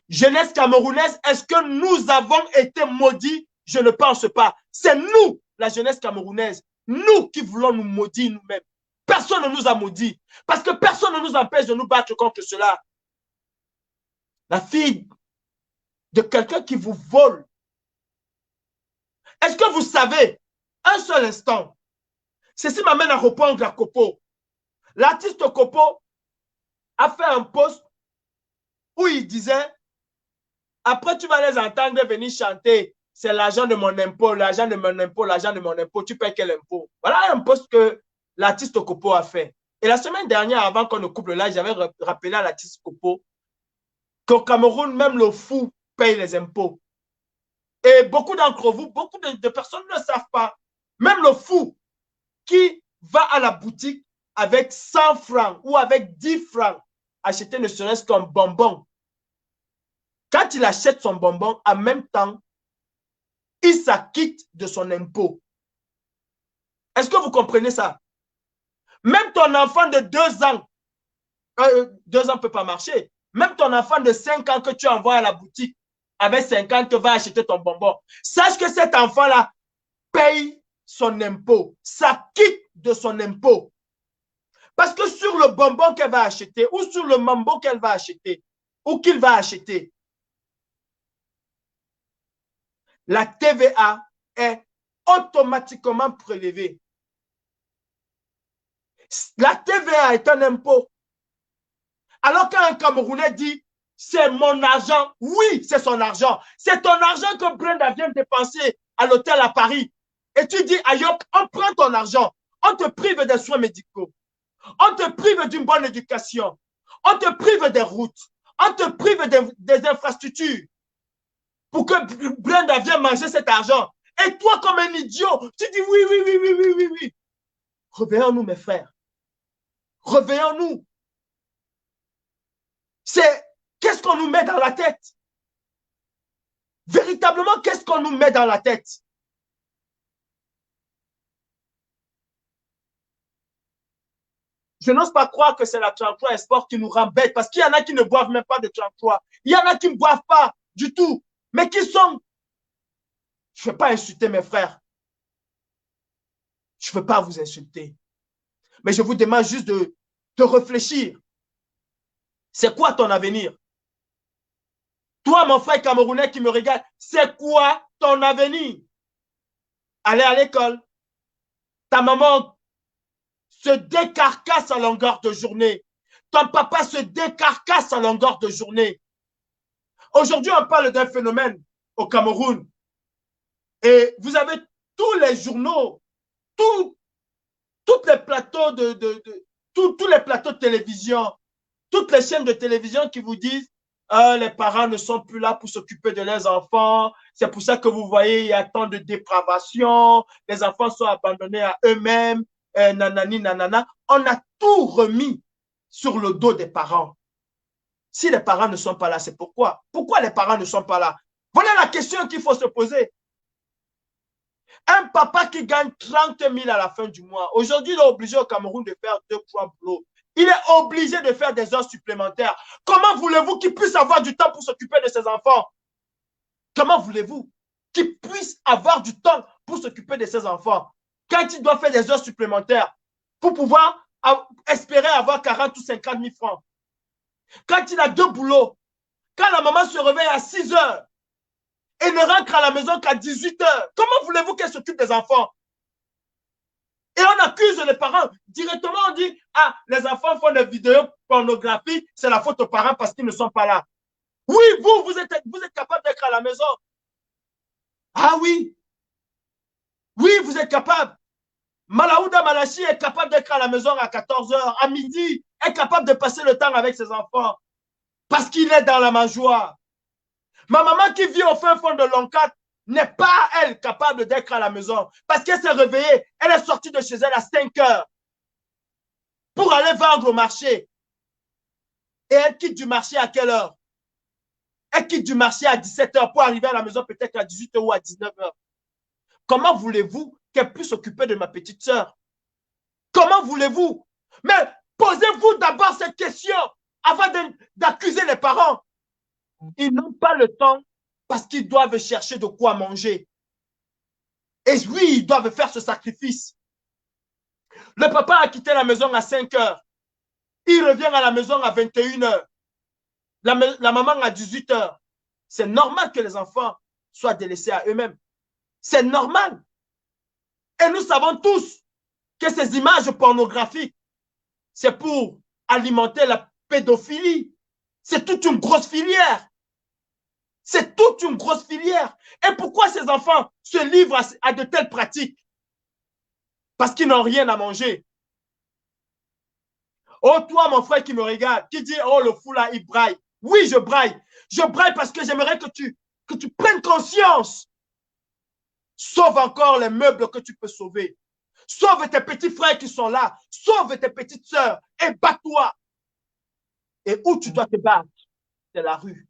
Jeunesse camerounaise, est-ce que nous avons été maudits? Je ne pense pas. C'est nous, la jeunesse camerounaise, nous qui voulons nous maudire nous-mêmes. Personne ne nous a maudit. Parce que personne ne nous empêche de nous battre contre cela. La fille de quelqu'un qui vous vole. Est-ce que vous savez, un seul instant, ceci m'amène à répondre à Kopo. L'artiste Kopo a fait un post où il disait, après tu vas les entendre venir chanter, c'est l'argent de mon impôt, l'argent de mon impôt, l'argent de mon impôt, tu payes quel impôt? Voilà un post que l'artiste Kopo a fait. Et la semaine dernière, avant qu'on ne coupe le live, j'avais rappelé à l'artiste Kopo qu'au Cameroun, même le fou paye les impôts. Et beaucoup d'entre vous, beaucoup de personnes ne le savent pas. Même le fou qui va à la boutique avec 100 francs ou avec 10 francs, acheter ne serait-ce qu'un bonbon. Quand il achète son bonbon, en même temps, il s'acquitte de son impôt. Est-ce que vous comprenez ça? Même ton enfant de 2 ans, 2 ans ne peut pas marcher, même ton enfant de 5 ans que tu envoies à la boutique, avec 50, va acheter ton bonbon. Sache que cet enfant-là paye son impôt, s'acquitte de son impôt. Parce que sur le bonbon qu'elle va acheter, ou sur le mambo qu'elle va acheter, ou qu'il va acheter, la TVA est automatiquement prélevée. La TVA est un impôt. Alors qu'un Camerounais dit, c'est mon argent, oui, c'est son argent. C'est ton argent que Brenda vient dépenser à l'hôtel à Paris. Et tu dis, Ayok, on prend ton argent, on te prive des soins médicaux, on te prive d'une bonne éducation, on te prive des routes, on te prive des infrastructures pour que Brenda vienne manger cet argent. Et toi, comme un idiot, tu dis oui, oui, oui, oui, oui, oui, oui. Réveillons-nous, mes frères. Réveillons-nous. C'est qu'est-ce qu'on nous met dans la tête? Véritablement, qu'est-ce qu'on nous met dans la tête? Je n'ose pas croire que c'est la 33 Esport qui nous rend bêtes parce qu'il y en a qui ne boivent même pas de 33. Il y en a qui ne boivent pas du tout. Mais qui sont... Je ne vais pas insulter mes frères. Je ne veux pas vous insulter. Mais je vous demande juste de réfléchir. C'est quoi ton avenir? Toi, mon frère camerounais qui me regarde, c'est quoi ton avenir? Aller à l'école. Ta maman se décarcasse à longueur de journée. Ton papa se décarcasse à longueur de journée. Aujourd'hui, on parle d'un phénomène au Cameroun. Et vous avez tous les journaux, tous les plateaux tous les plateaux de télévision, toutes les chaînes de télévision qui vous disent les parents ne sont plus là pour s'occuper de leurs enfants. C'est pour ça que vous voyez, il y a tant de dépravation. Les enfants sont abandonnés à eux-mêmes. Nanani, nanana. On a tout remis sur le dos des parents. Si les parents ne sont pas là, c'est pourquoi? Pourquoi les parents ne sont pas là? Voilà la question qu'il faut se poser. Un papa qui gagne 30 000 à la fin du mois, aujourd'hui, il est obligé au Cameroun de faire 2-3 boulots. Il est obligé de faire des heures supplémentaires. Comment voulez-vous qu'il puisse avoir du temps pour s'occuper de ses enfants? Comment voulez-vous qu'il puisse avoir du temps pour s'occuper de ses enfants quand il doit faire des heures supplémentaires pour pouvoir espérer avoir 40 ou 50 000 francs? Quand il a 2 boulots, quand la maman se réveille à 6 heures et ne rentre à la maison qu'à 18 heures, comment voulez-vous qu'elle s'occupe des enfants? Et on accuse les parents. Directement, on dit, ah, les enfants font des vidéos pornographiques, c'est la faute aux parents parce qu'ils ne sont pas là. Oui, vous êtes capable d'être à la maison. Ah oui. Oui, vous êtes capable. Malaouda Malachi est capable d'être à la maison à 14 heures, à midi, est capable de passer le temps avec ses enfants parce qu'il est dans la mangeoire. Ma maman qui vit au fin fond de l'Oncat n'est pas, elle, capable d'être à la maison parce qu'elle s'est réveillée, elle est sortie de chez elle à 5 heures pour aller vendre au marché. Et elle quitte du marché à quelle heure? Elle quitte du marché à 17 heures pour arriver à la maison peut-être à 18 heures ou à 19 heures. Comment voulez-vous qu'elle puisse s'occuper de ma petite sœur? Comment voulez-vous? Mais posez-vous d'abord cette question avant d'accuser les parents. Ils n'ont pas le temps parce qu'ils doivent chercher de quoi manger. Et oui, ils doivent faire ce sacrifice. Le papa a quitté la maison à 5 heures. Il revient à la maison à 21 heures. La maman à 18 heures. C'est normal que les enfants soient délaissés à eux-mêmes. C'est normal. Et nous savons tous que ces images pornographiques, c'est pour alimenter la pédophilie. C'est toute une grosse filière. C'est toute une grosse filière. Et pourquoi ces enfants se livrent à de telles pratiques? Parce qu'ils n'ont rien à manger. Oh, toi, mon frère qui me regarde, qui dit, oh, le fou là, il braille. Oui, je braille. Je braille parce que j'aimerais que tu prennes conscience. Sauve encore les meubles que tu peux sauver. Sauve tes petits frères qui sont là. Sauve tes petites sœurs et bats-toi. Et où tu dois te battre, c'est la rue.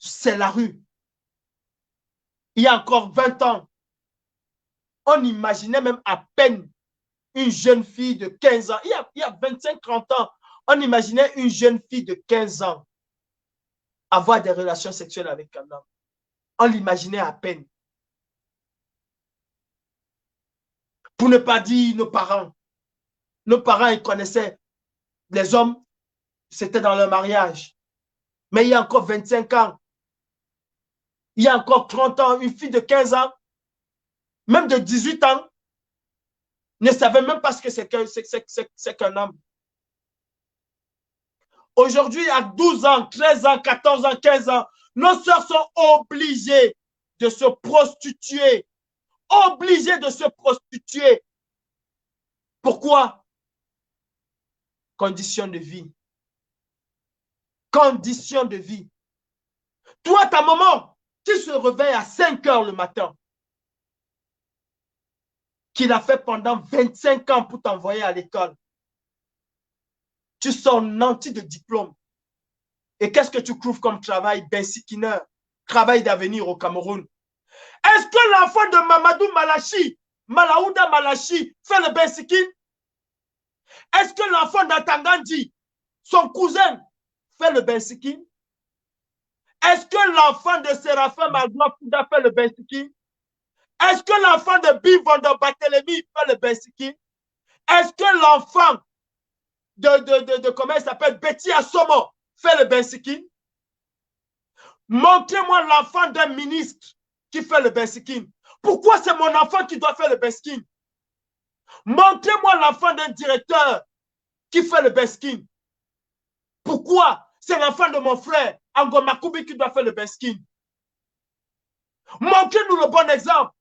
C'est la rue. Il y a encore 20 ans, on imaginait même à peine une jeune fille de 15 ans. Il y a 25-30 ans, on imaginait une jeune fille de 15 ans avoir des relations sexuelles avec un homme. On l'imaginait à peine. Pour ne pas dire nos parents. Nos parents, ils connaissaient les hommes, c'était dans leur mariage. Mais il y a encore 25 ans, il y a encore 30 ans, une fille de 15 ans, même de 18 ans, ne savait même pas ce que c'est qu'un homme. Aujourd'hui, à 12 ans, 13 ans, 14 ans, 15 ans, nos sœurs sont obligées de se prostituer. Obligées de se prostituer. Pourquoi? Conditions de vie. Conditions de vie. Toi, ta maman, qui se réveille à 5 heures le matin, qu'il a fait pendant 25 ans pour t'envoyer à l'école. Tu sors nanti de diplôme. Et qu'est-ce que tu trouves comme travail? Bensikineur, travail d'avenir au Cameroun. Est-ce que l'enfant de Mamadou Malachi, Malaouda Malachi, fait le bensikin? Est-ce que l'enfant d'Atangandi, son cousin, fait le bensikin? Est-ce que l'enfant de Séraphin Magloire Fouda fait le bensikin? Est-ce que l'enfant de Bivon Barthélemy fait le bensikin? Est-ce que l'enfant de comment il s'appelle, Betty Assomo fait le bensikin? Montrez-moi l'enfant d'un ministre qui fait le bensikin. Pourquoi c'est mon enfant qui doit faire le bensikin? Montrez-moi l'enfant d'un directeur qui fait le bensikin. Pourquoi c'est l'enfant de mon frère Ango Makoubi qui doit faire le bensikin? Montrez-nous le bon exemple.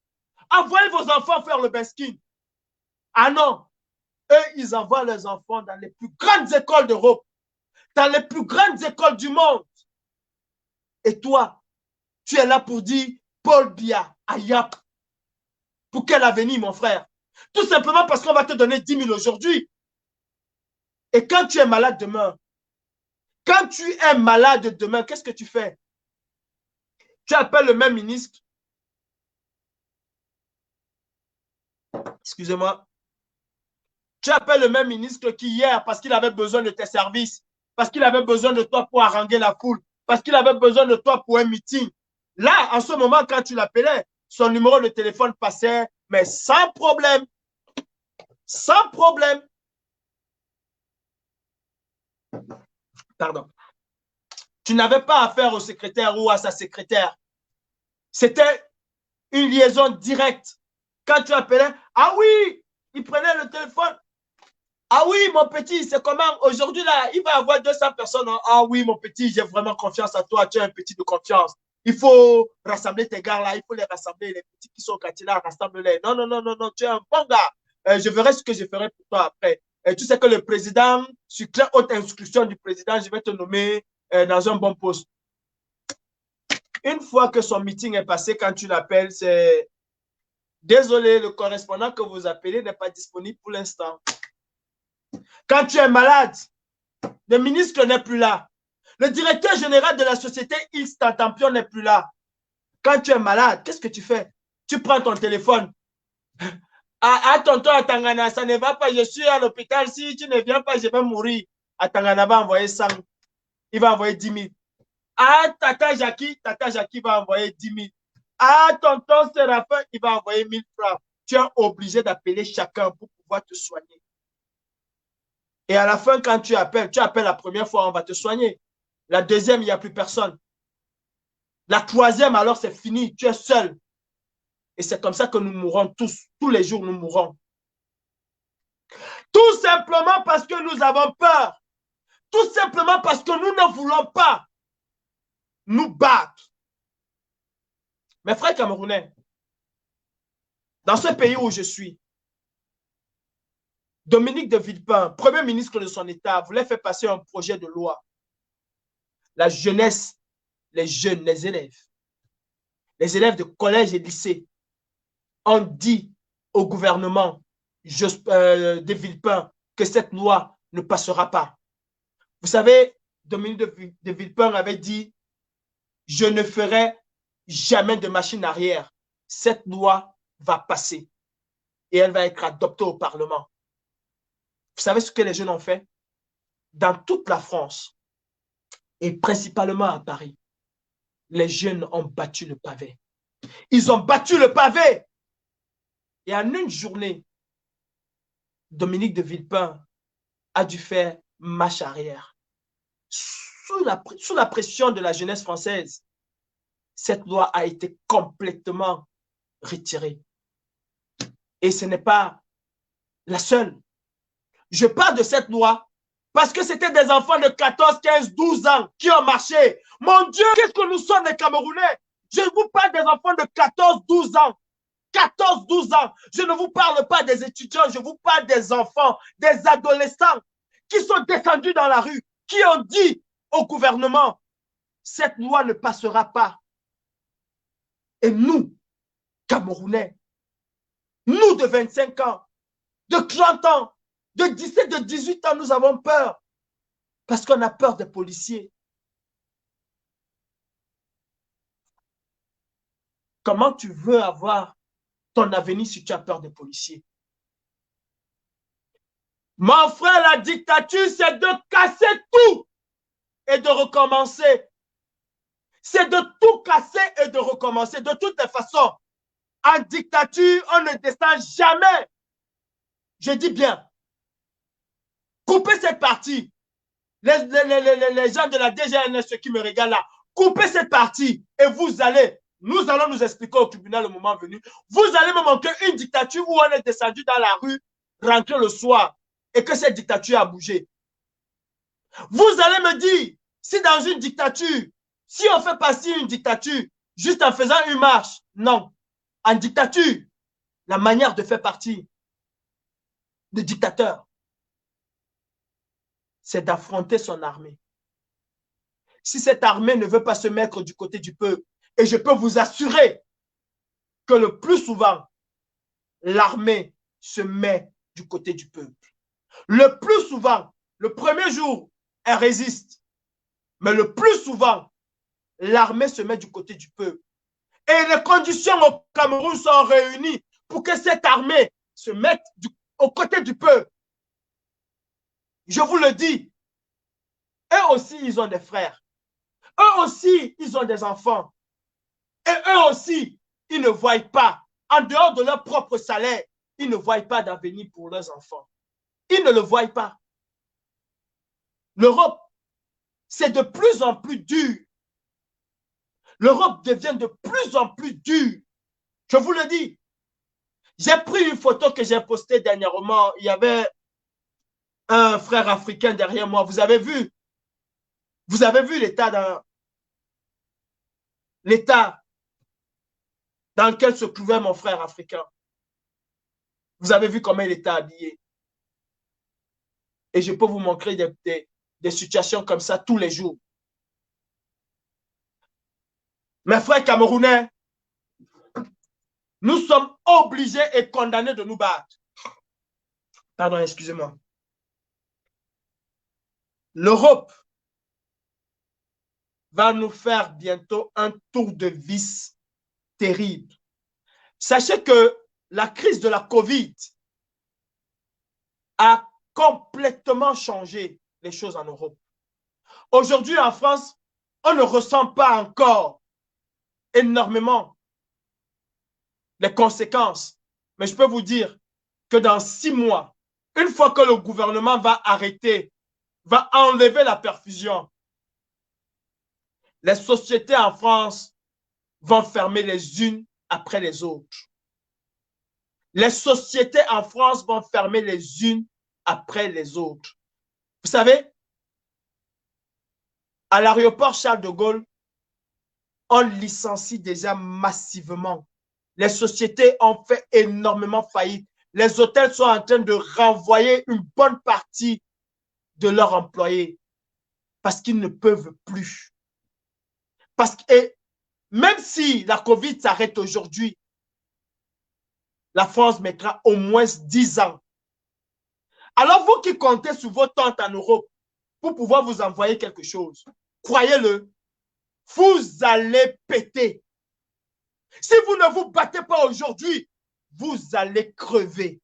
Envoyez vos enfants faire le bensikin. Ah non, eux, ils envoient leurs enfants dans les plus grandes écoles d'Europe, dans les plus grandes écoles du monde. Et toi, tu es là pour dire Paul Biya, Ayap. Pour quel avenir, mon frère? Tout simplement parce qu'on va te donner 10 000 aujourd'hui. Et quand tu es malade demain, qu'est-ce que tu fais? Tu appelles le même ministre. Excusez-moi. Tu appelles le même ministre qui hier, parce qu'il avait besoin de tes services, parce qu'il avait besoin de toi pour haranguer la foule, parce qu'il avait besoin de toi pour un meeting. Là, en ce moment, quand tu l'appelais, son numéro de téléphone passait, mais sans problème. Sans problème. Pardon. Tu n'avais pas affaire au secrétaire ou à sa secrétaire. C'était une liaison directe. Quand tu appelais, ah oui, il prenait le téléphone. Ah oui, mon petit, c'est comment? Aujourd'hui, là, il va y avoir 200 personnes. Ah oui, mon petit, j'ai vraiment confiance en toi. Tu es un petit de confiance. Il faut rassembler tes gars là. Il faut les rassembler. Les petits qui sont au quartier là, rassemble-les. Non, non, non, non, non. Tu es un bon gars. Je verrai ce que je ferai pour toi après. Tu sais que le président, sur très haute instruction du président, je vais te nommer dans un bon poste. Une fois que son meeting est passé, quand tu l'appelles, c'est désolé, le correspondant que vous appelez n'est pas disponible pour l'instant. Quand tu es malade, le ministre n'est plus là. Le directeur général de la société X Tantampion n'est plus là. Quand tu es malade, qu'est-ce que tu fais? Tu prends ton téléphone. Ah, tonton, à Tangana, ça ne va pas, je suis à l'hôpital. Si tu ne viens pas, je vais mourir. À Tangana va envoyer 100. Il va envoyer 10 000. Ah, Tata Jackie va envoyer 10 000. Ah, tonton Séraphin, il va envoyer 1000 francs. tu es obligé d'appeler chacun pour pouvoir te soigner. Et à la fin, quand tu appelles la première fois, on va te soigner. La deuxième, il n'y a plus personne. La troisième, alors c'est fini, tu es seul. Et c'est comme ça que nous mourrons tous. Tous les jours, nous mourrons. Tout simplement parce que nous avons peur. Tout simplement parce que nous ne voulons pas nous battre. Mes frères camerounais, dans ce pays où je suis, Dominique de Villepin, premier ministre de son État, voulait faire passer un projet de loi. La jeunesse, les jeunes, les élèves de collège et lycée ont dit au gouvernement de Villepin que cette loi ne passera pas. Vous savez, Dominique de Villepin avait dit « Je ne ferai jamais de machine arrière. Cette loi va passer et elle va être adoptée au Parlement. » Vous savez ce que les jeunes ont fait? Dans toute la France et principalement à Paris, les jeunes ont battu le pavé. Ils ont battu le pavé. Et en une journée, Dominique de Villepin a dû faire marche arrière. Sous la pression de la jeunesse française, cette loi a été complètement retirée. Et ce n'est pas la seule. Je parle de cette loi parce que c'était des enfants de 14, 15, 12 ans qui ont marché. Mon Dieu, qu'est-ce que nous sommes les Camerounais? Je vous parle des enfants de 14, 12 ans. 14, 12 ans. Je ne vous parle pas des étudiants, je vous parle des enfants, des adolescents qui sont descendus dans la rue, qui ont dit au gouvernement, cette loi ne passera pas. Et nous, Camerounais, nous de 25 ans, de 30 ans, de 17, de 18 ans, nous avons peur. Parce qu'on a peur des policiers. Comment tu veux avoir ton avenir si tu as peur des policiers? Mon frère, la dictature, c'est de casser tout et de recommencer. C'est de tout casser et de recommencer. De toutes les façons, en dictature, on ne descend jamais. Je dis bien, coupez cette partie. Les gens de la DGN, ceux qui me regardent là, coupez cette partie et vous allez, nous allons nous expliquer au tribunal le moment venu. Vous allez me montrer une dictature où on est descendu dans la rue, rentrer le soir et que cette dictature a bougé. Vous allez me dire, si dans une dictature, si on fait passer une dictature juste en faisant une marche, non. En dictature, la manière de faire partie de dictateur, c'est d'affronter son armée. Si cette armée ne veut pas se mettre du côté du peuple, et je peux vous assurer que le plus souvent, l'armée se met du côté du peuple. Le plus souvent, le premier jour, elle résiste. Mais le plus souvent, l'armée se met du côté du peuple. Et les conditions au Cameroun sont réunies pour que cette armée se mette au côté du peuple. Je vous le dis, eux aussi, ils ont des frères. Eux aussi, ils ont des enfants. Et eux aussi, ils ne voient pas, en dehors de leur propre salaire, ils ne voient pas d'avenir pour leurs enfants. Ils ne le voient pas. L'Europe, c'est de plus en plus dur. L'Europe devient de plus en plus dure. Je vous le dis. J'ai pris une photo que j'ai postée dernièrement. Il y avait un frère africain derrière moi. Vous avez vu? Vous avez vu l'état dans lequel se trouvait mon frère africain. Vous avez vu comment il était habillé. Et je peux vous montrer des situations comme ça tous les jours. Mes frères camerounais, nous sommes obligés et condamnés de nous battre. Pardon, excusez-moi. L'Europe va nous faire bientôt un tour de vis terrible. Sachez que la crise de la Covid a complètement changé les choses en Europe. Aujourd'hui, en France, on ne ressent pas encore énormément les conséquences Mais je peux vous dire que dans 6 mois, une fois que le gouvernement va arrêter, va enlever la perfusion, les sociétés en France vont fermer les unes après les autres. Les sociétés en France vont fermer les unes après les autres. Vous savez, à l'aéroport Charles de Gaulle, on licencie déjà massivement. Les sociétés ont fait énormément faillite. Les hôtels sont en train de renvoyer une bonne partie de leurs employés parce qu'ils ne peuvent plus. Parce que même si la COVID s'arrête aujourd'hui, la France mettra au moins 10 ans. Alors vous qui comptez sur vos tantes en Europe pour pouvoir vous envoyer quelque chose, croyez-le, vous allez péter. Si vous ne vous battez pas aujourd'hui, vous allez crever.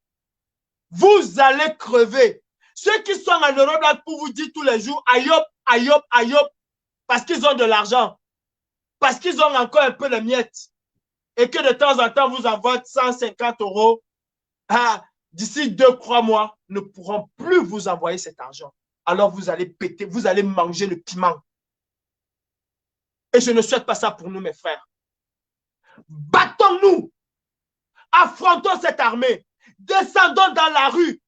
Vous allez crever. Ceux qui sont en Europe là pour vous dire tous les jours, aïop, aïop, aïop, parce qu'ils ont de l'argent, parce qu'ils ont encore un peu de miettes, et que de temps en temps vous envoient 150 €, d'ici 2-3 mois, ne pourront plus vous envoyer cet argent. Alors vous allez péter, vous allez manger le piment. Et je ne souhaite pas ça pour nous, mes frères. Battons-nous, affrontons cette armée, descendons dans la rue.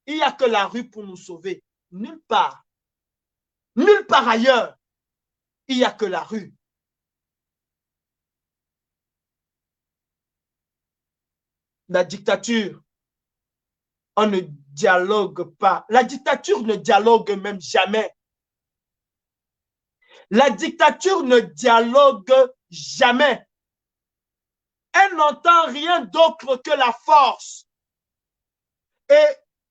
Il n'y a que la rue pour nous sauver. Nulle part ailleurs, il n'y a que la rue. La dictature, on ne dialogue pas. La dictature ne dialogue même jamais. La dictature ne dialogue jamais. Elle n'entend rien d'autre que la force. Et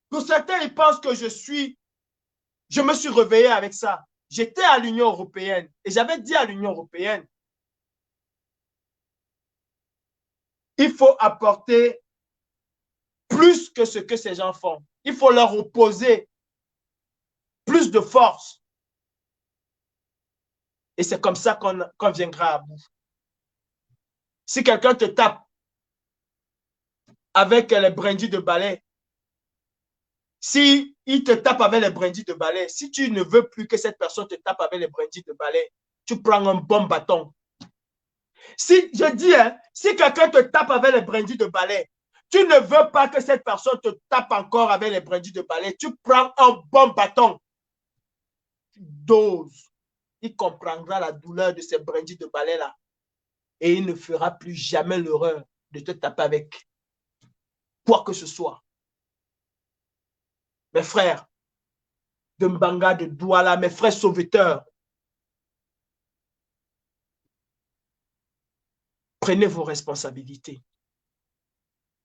pour certains, ils pensent que je me suis réveillé avec ça. J'étais à l'Union européenne et j'avais dit à l'Union européenne, il faut apporter plus que ce que ces gens font. Il faut leur opposer plus de force. Et c'est comme ça qu'on viendra à bout. Si quelqu'un te tape avec les brindilles de balai, si il te tape avec les brindilles de balai, si tu ne veux plus que cette personne te tape avec les brindilles de balai, tu prends un bon bâton. Si, je dis, si quelqu'un te tape avec les brindilles de balai, tu ne veux pas que cette personne te tape encore avec les brindilles de balai, tu prends un bon bâton. Tu doses. Il comprendra la douleur de ces brindilles de balai-là. Et il ne fera plus jamais l'erreur de te taper avec quoi que ce soit. Mes frères de Mbanga, de Douala, mes frères sauveteurs, prenez vos responsabilités.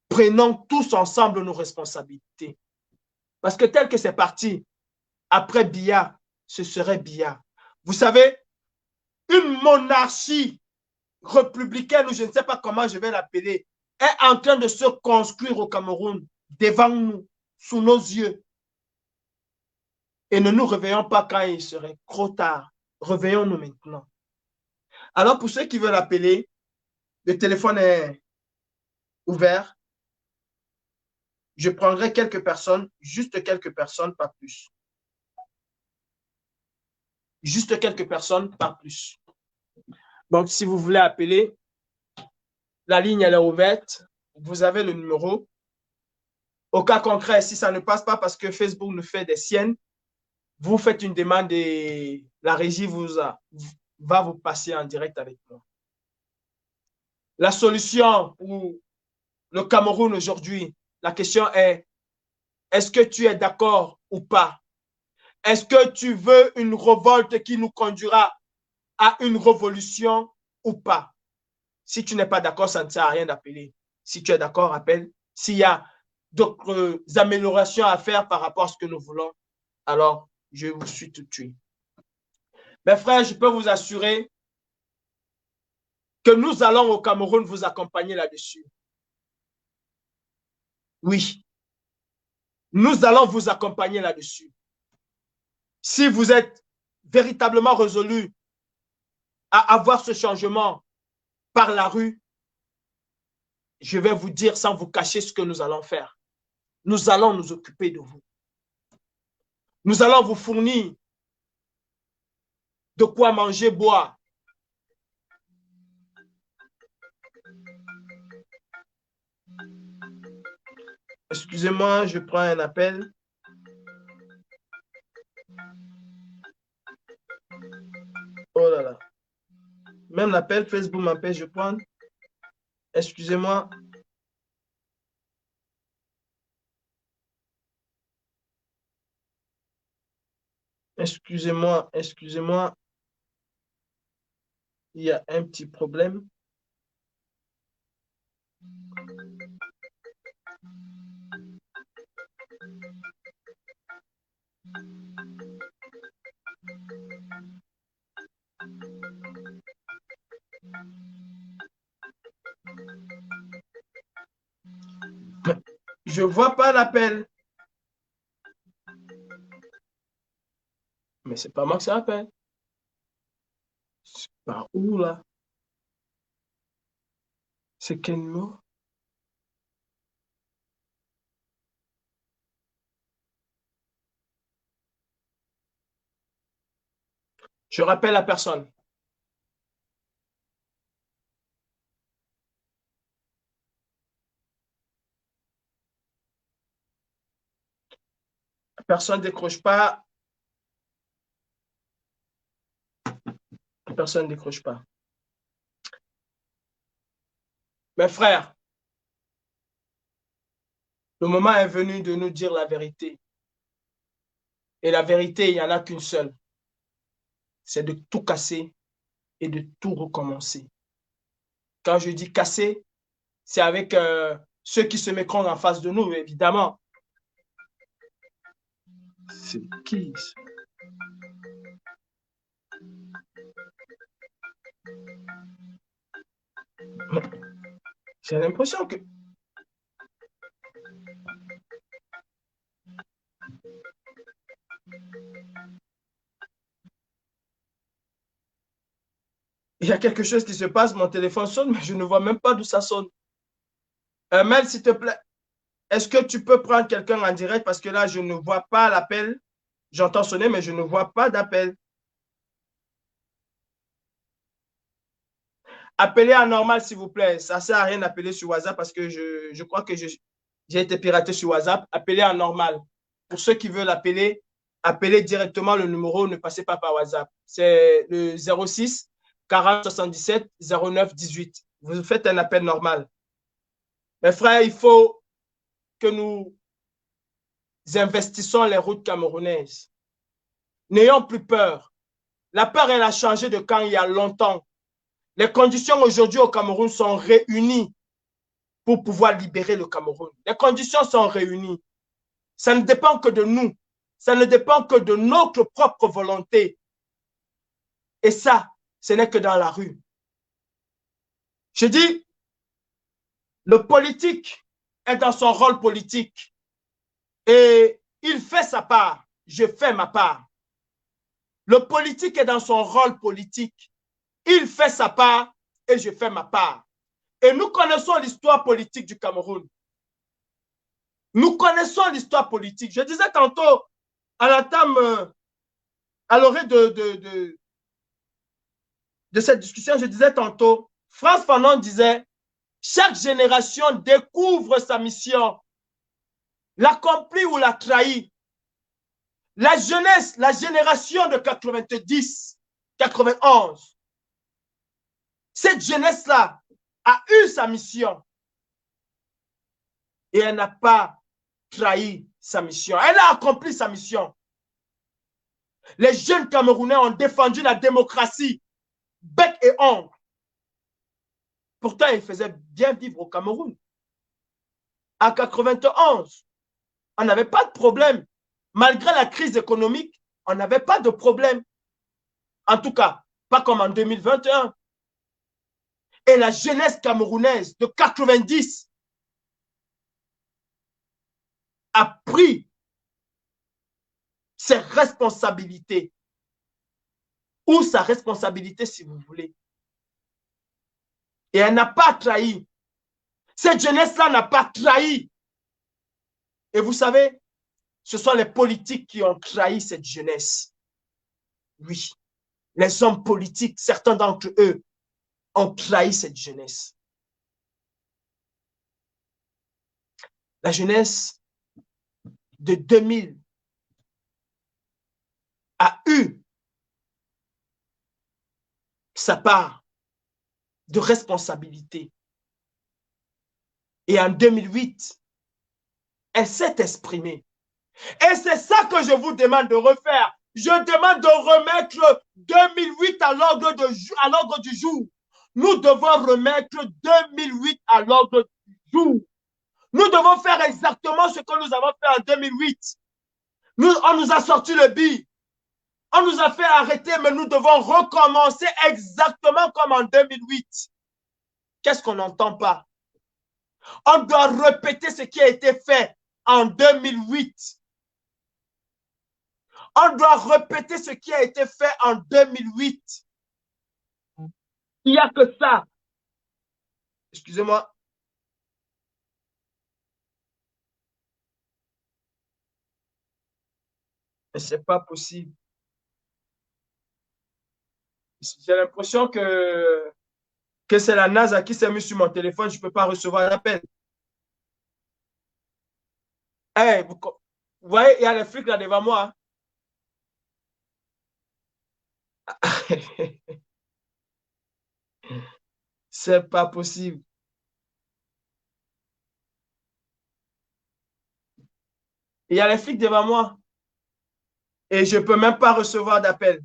Prenons tous ensemble nos responsabilités. Parce que tel que c'est parti, après Biya, ce serait Biya. Vous savez, une monarchie républicaine, ou je ne sais pas comment je vais l'appeler, est en train de se construire au Cameroun, devant nous, sous nos yeux. Et ne nous réveillons pas quand il serait trop tard. Réveillons-nous maintenant. Alors, pour ceux qui veulent appeler, le téléphone est ouvert. Je prendrai quelques personnes, juste quelques personnes, pas plus. Juste quelques personnes, pas plus. Donc, si vous voulez appeler, la ligne elle est ouverte. Vous avez le numéro. Au cas concret, si ça ne passe pas parce que Facebook nous fait des siennes, vous faites une demande et la régie va vous passer en direct avec moi. La solution pour le Cameroun aujourd'hui, la question est, est-ce que tu es d'accord ou pas? Est-ce que tu veux une révolte qui nous conduira à une révolution ou pas? Si tu n'es pas d'accord, ça ne sert à rien d'appeler. Si tu es d'accord, appelle. S'il y a d'autres améliorations à faire par rapport à ce que nous voulons, alors je vous suis tout de suite. Mes frères, je peux vous assurer que nous allons au Cameroun vous accompagner là-dessus. Oui, nous allons vous accompagner là-dessus. Si vous êtes véritablement résolu à avoir ce changement par la rue, je vais vous dire sans vous cacher ce que nous allons faire. Nous allons nous occuper de vous. Nous allons vous fournir de quoi manger, boire. Excusez-moi, je prends un appel. Oh là là. Même l'appel Facebook m'empêche de prendre. Excusez-moi. Excusez-moi, excusez-moi. Il y a un petit problème. Je ne vois pas l'appel. Mais c'est pas moi que ça appelle. C'est par où là? C'est quel numéro? Je rappelle la personne. La personne ne décroche pas. La personne ne décroche pas. Mes frères, le moment est venu de nous dire la vérité. Et la vérité, il n'y en a qu'une seule. C'est de tout casser et de tout recommencer. Quand je dis casser, c'est avec ceux qui se mettront en face de nous, évidemment. C'est qui ça? J'ai l'impression que... Il y a quelque chose qui se passe, mon téléphone sonne, mais je ne vois même pas d'où ça sonne. Mel, s'il te plaît, est-ce que tu peux prendre quelqu'un en direct? Parce que là, je ne vois pas l'appel. J'entends sonner, mais je ne vois pas d'appel. Appelez en normal, s'il vous plaît. Ça ne sert à rien d'appeler sur WhatsApp parce que je crois que j'ai été piraté sur WhatsApp. Appelez en normal. Pour ceux qui veulent appeler, appelez directement le numéro. Ne passez pas par WhatsApp. C'est le 06 40 77 09 18. Vous faites un appel normal. Mes frères, il faut que nous investissons les routes camerounaises. N'ayons plus peur. La peur, elle a changé de quand il y a longtemps. Les conditions aujourd'hui au Cameroun sont réunies pour pouvoir libérer le Cameroun. Les conditions sont réunies. Ça ne dépend que de nous. Ça ne dépend que de notre propre volonté. Et ça, ce n'est que dans la rue. Je dis, le politique est dans son rôle politique. Et il fait sa part. Je fais ma part. Le politique est dans son rôle politique. Il fait sa part et je fais ma part. Et nous connaissons l'histoire politique du Cameroun. Nous connaissons l'histoire politique. Je disais tantôt, à l'entame, à l'orée de cette discussion, je disais tantôt, Frantz Fanon disait, chaque génération découvre sa mission, l'accomplit ou la trahit. La jeunesse, la génération de 90, 91, cette jeunesse-là a eu sa mission et elle n'a pas trahi sa mission. Elle a accompli sa mission. Les jeunes Camerounais ont défendu la démocratie, bec et ongle. Pourtant, ils faisaient bien vivre au Cameroun. En 91, on n'avait pas de problème. Malgré la crise économique, on n'avait pas de problème. En tout cas, pas comme en 2021. Et la jeunesse camerounaise de 90 a pris ses responsabilités. Ou sa responsabilité, si vous voulez. Et elle n'a pas trahi. Cette jeunesse-là n'a pas trahi. Et vous savez, ce sont les politiques qui ont trahi cette jeunesse. Oui, les hommes politiques, certains d'entre eux, ont trahi cette jeunesse. La jeunesse de 2000 a eu sa part de responsabilité. Et en 2008, elle s'est exprimée. Et c'est ça que je vous demande de refaire. Je demande de remettre 2008 à l'ordre du jour. Nous devons remettre 2008 à l'ordre du jour. Nous devons faire exactement ce que nous avons fait en 2008. On nous a sorti le billet. On nous a fait arrêter, mais nous devons recommencer exactement comme en 2008. Qu'est-ce qu'on n'entend pas? On doit répéter ce qui a été fait en 2008. On doit répéter ce qui a été fait en 2008. Il n'y a que ça. Excusez-moi. Mais ce n'est pas possible. J'ai l'impression que c'est la NASA qui s'est mise sur mon téléphone. Je ne peux pas recevoir l'appel. Hey, vous voyez, il y a les flics là devant moi. C'est pas possible. Il y a les flics devant moi. Et je ne peux même pas recevoir d'appel.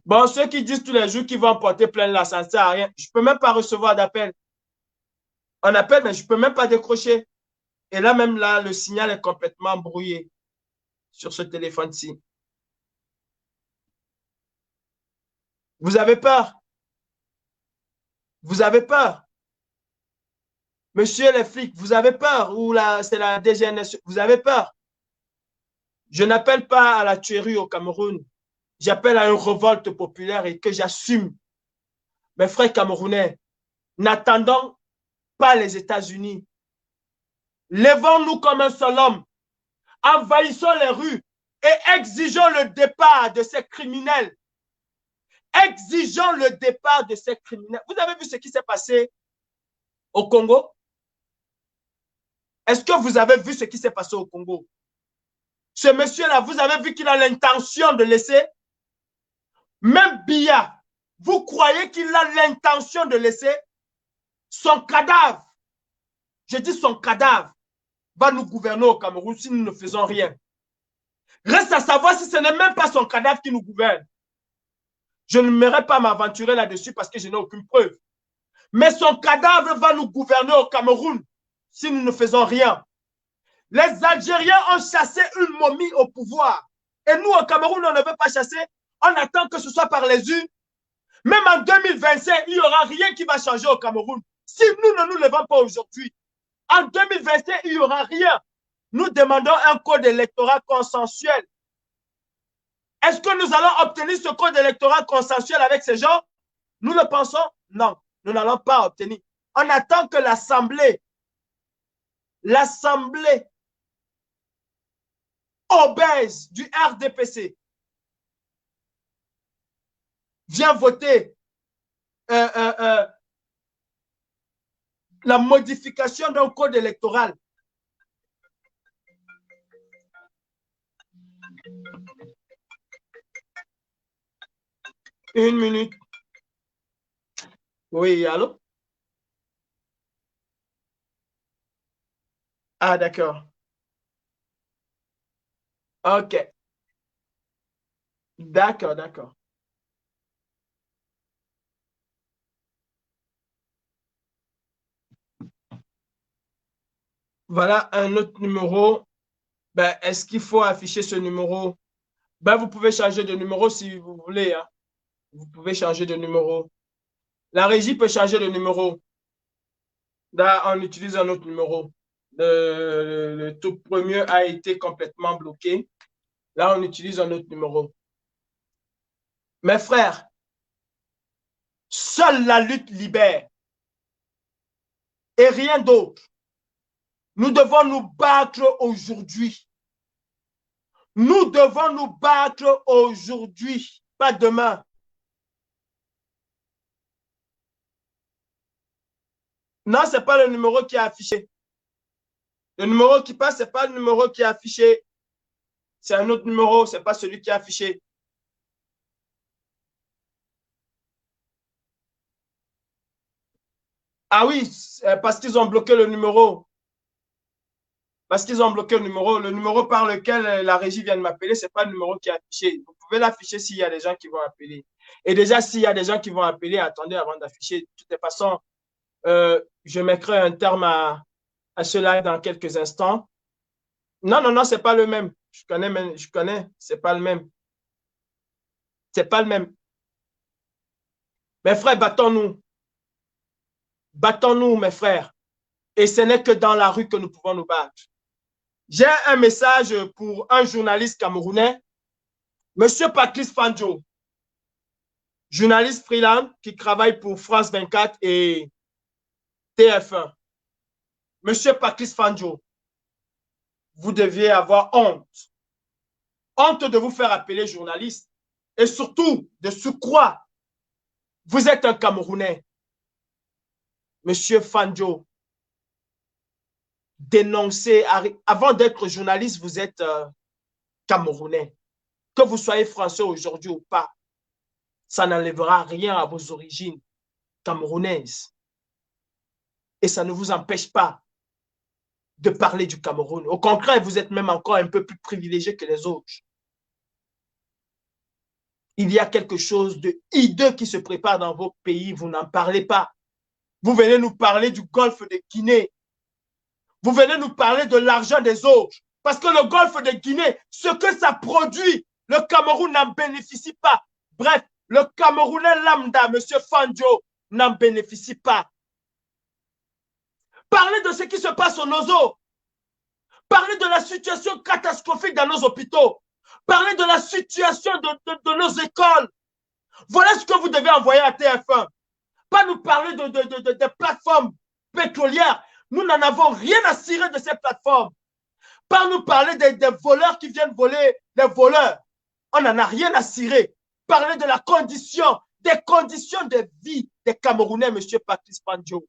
Bon, ceux qui disent tous les jours qu'ils vont porter plainte là, ça ne sert à rien. Je ne peux même pas recevoir d'appel. On appelle, mais je ne peux même pas décrocher. Et là, même là, le signal est complètement brouillé sur ce téléphone-ci. Vous avez peur? Vous avez peur? Monsieur les flics, vous avez peur? Ou c'est la DGNS? Vous avez peur? Je n'appelle pas à la tuerie au Cameroun. J'appelle à une révolte populaire et que j'assume. Mes frères camerounais, n'attendons pas les États-Unis. Lèvons-nous comme un seul homme. Envahissons les rues et exigeons le départ de ces criminels. Exigeons le départ de ces criminels. Vous avez vu ce qui s'est passé au Congo? Est-ce que vous avez vu ce qui s'est passé au Congo? Ce monsieur-là, vous avez vu qu'il a l'intention de laisser? Même Biya, vous croyez qu'il a l'intention de laisser? Son cadavre, je dis son cadavre, va nous gouverner au Cameroun si nous ne faisons rien. Reste à savoir si ce n'est même pas son cadavre qui nous gouverne. Je n'aimerais pas m'aventurer là-dessus parce que je n'ai aucune preuve. Mais son cadavre va nous gouverner au Cameroun si nous ne faisons rien. Les Algériens ont chassé une momie au pouvoir. Et nous, au Cameroun, on ne veut pas chasser. On attend que ce soit par les urnes. Même en 2025, il n'y aura rien qui va changer au Cameroun. Si nous ne nous levons pas aujourd'hui, en 2025, il n'y aura rien. Nous demandons un code électoral consensuel. Est-ce que nous allons obtenir ce code électoral consensuel avec ces gens? Nous le pensons? Non, nous n'allons pas obtenir. On attend que l'Assemblée obèse du RDPC vient voter la modification d'un code électoral. Une minute. Oui, allô? Ah, d'accord. OK. D'accord, d'accord. Voilà un autre numéro. Ben, est-ce qu'il faut afficher ce numéro? Ben, vous pouvez changer de numéro si vous voulez. Hein. Vous pouvez changer de numéro. La régie peut changer de numéro. Là, on utilise un autre numéro. Le tout premier a été complètement bloqué. Là, on utilise un autre numéro. Mes frères, seule la lutte libère. et rien d'autre. Nous devons nous battre aujourd'hui. Nous devons nous battre aujourd'hui, pas demain. Non, ce n'est pas le numéro qui est affiché. Le numéro qui passe, ce n'est pas le numéro qui est affiché. C'est un autre numéro, ce n'est pas celui qui est affiché. Ah oui, parce qu'ils ont bloqué le numéro. Parce qu'ils ont bloqué le numéro par lequel la régie vient de m'appeler, ce n'est pas le numéro qui est affiché. Vous pouvez l'afficher s'il y a des gens qui vont appeler. Et déjà, s'il y a des gens qui vont appeler, attendez avant d'afficher. De toutes les façons, je mettrai un terme à cela dans quelques instants. Non, non, non, ce n'est pas le même. Je connais, ce n'est pas le même. Ce n'est pas le même. Mes frères, battons-nous. Battons-nous, mes frères. Et ce n'est que dans la rue que nous pouvons nous battre. J'ai un message pour un journaliste camerounais, Monsieur Patrice Fandjo, journaliste freelance qui travaille pour France 24 et TF1. Monsieur Patrice Fandjo, vous deviez avoir honte. Honte de vous faire appeler journaliste. Et surtout, de surcroît, vous êtes un Camerounais. Monsieur Fandjo, dénoncez, avant d'être journaliste, vous êtes Camerounais. Que vous soyez français aujourd'hui ou pas, ça n'enlèvera rien à vos origines camerounaises. Et ça ne vous empêche pas de parler du Cameroun. Au contraire, vous êtes même encore un peu plus privilégié que les autres. Il y a quelque chose de hideux qui se prépare dans vos pays, vous n'en parlez pas. Vous venez nous parler du golfe de Guinée. Vous venez nous parler de l'argent des autres. Parce que le golfe de Guinée, ce que ça produit, le Cameroun n'en bénéficie pas. Bref, le Camerounais lambda, M. Fandjo, n'en bénéficie pas. Parlez de ce qui se passe au Nozo. Parlez de la situation catastrophique dans nos hôpitaux. Parlez de la situation de nos écoles. Voilà ce que vous devez envoyer à TF1. Pas nous parler de plateformes pétrolières. Nous n'en avons rien à cirer de ces plateformes. Pas nous parler des voleurs qui viennent voler les voleurs. On n'en a rien à cirer. Parler de la condition, des conditions de vie des Camerounais, M. Patrice Fandjo.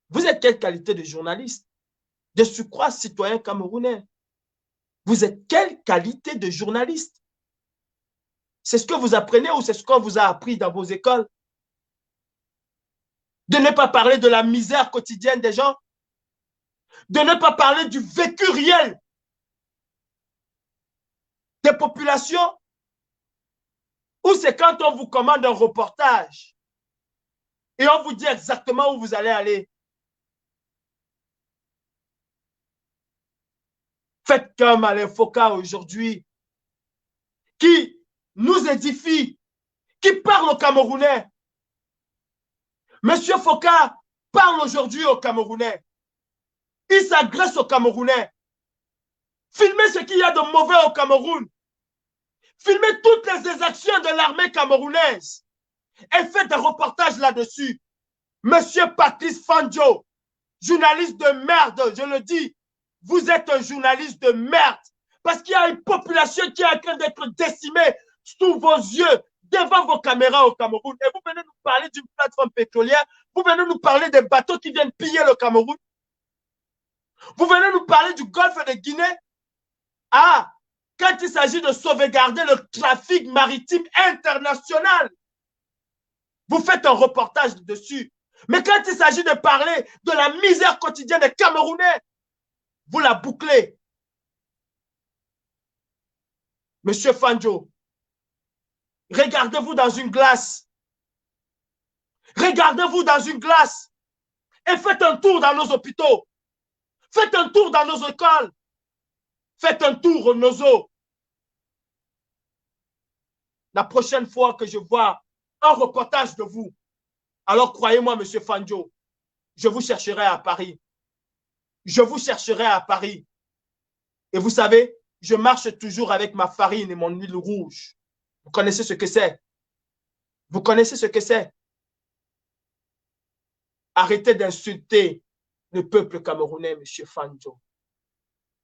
Vous êtes quelle qualité de journaliste? De surcroît citoyen camerounais. Vous êtes quelle qualité de journaliste? C'est ce que vous apprenez ou c'est ce qu'on vous a appris dans vos écoles? De ne pas parler de la misère quotidienne des gens? De ne pas parler du vécu réel des populations? Ou c'est quand on vous commande un reportage et on vous dit exactement où vous allez aller? Faites comme Alain Foka aujourd'hui, qui nous édifie, qui parle aux Camerounais. Monsieur Foka parle aujourd'hui aux Camerounais. Il s'agresse aux Camerounais. Filmez ce qu'il y a de mauvais au Cameroun. Filmez toutes les exactions de l'armée camerounaise et faites des reportages là-dessus. Monsieur Patrice Fandjo, journaliste de merde, je le dis, vous êtes un journaliste de merde parce qu'il y a une population qui est en train d'être décimée sous vos yeux, devant vos caméras au Cameroun. Et vous venez nous parler d'une plateforme pétrolière, vous venez nous parler des bateaux qui viennent piller le Cameroun. Vous venez nous parler du golfe de Guinée. Ah, quand il s'agit de sauvegarder le trafic maritime international, vous faites un reportage dessus. Mais quand il s'agit de parler de la misère quotidienne des Camerounais, vous la bouclez. Monsieur Fandjo, regardez-vous dans une glace. Regardez-vous dans une glace et faites un tour dans nos hôpitaux. Faites un tour dans nos écoles. Faites un tour au Nozo. La prochaine fois que je vois un reportage de vous, alors croyez-moi, monsieur Fandjo, je vous chercherai à Paris. Je vous chercherai à Paris. Et vous savez, je marche toujours avec ma farine et mon huile rouge. Vous connaissez ce que c'est? Vous connaissez ce que c'est? Arrêtez d'insulter le peuple camerounais, M. Fanjo.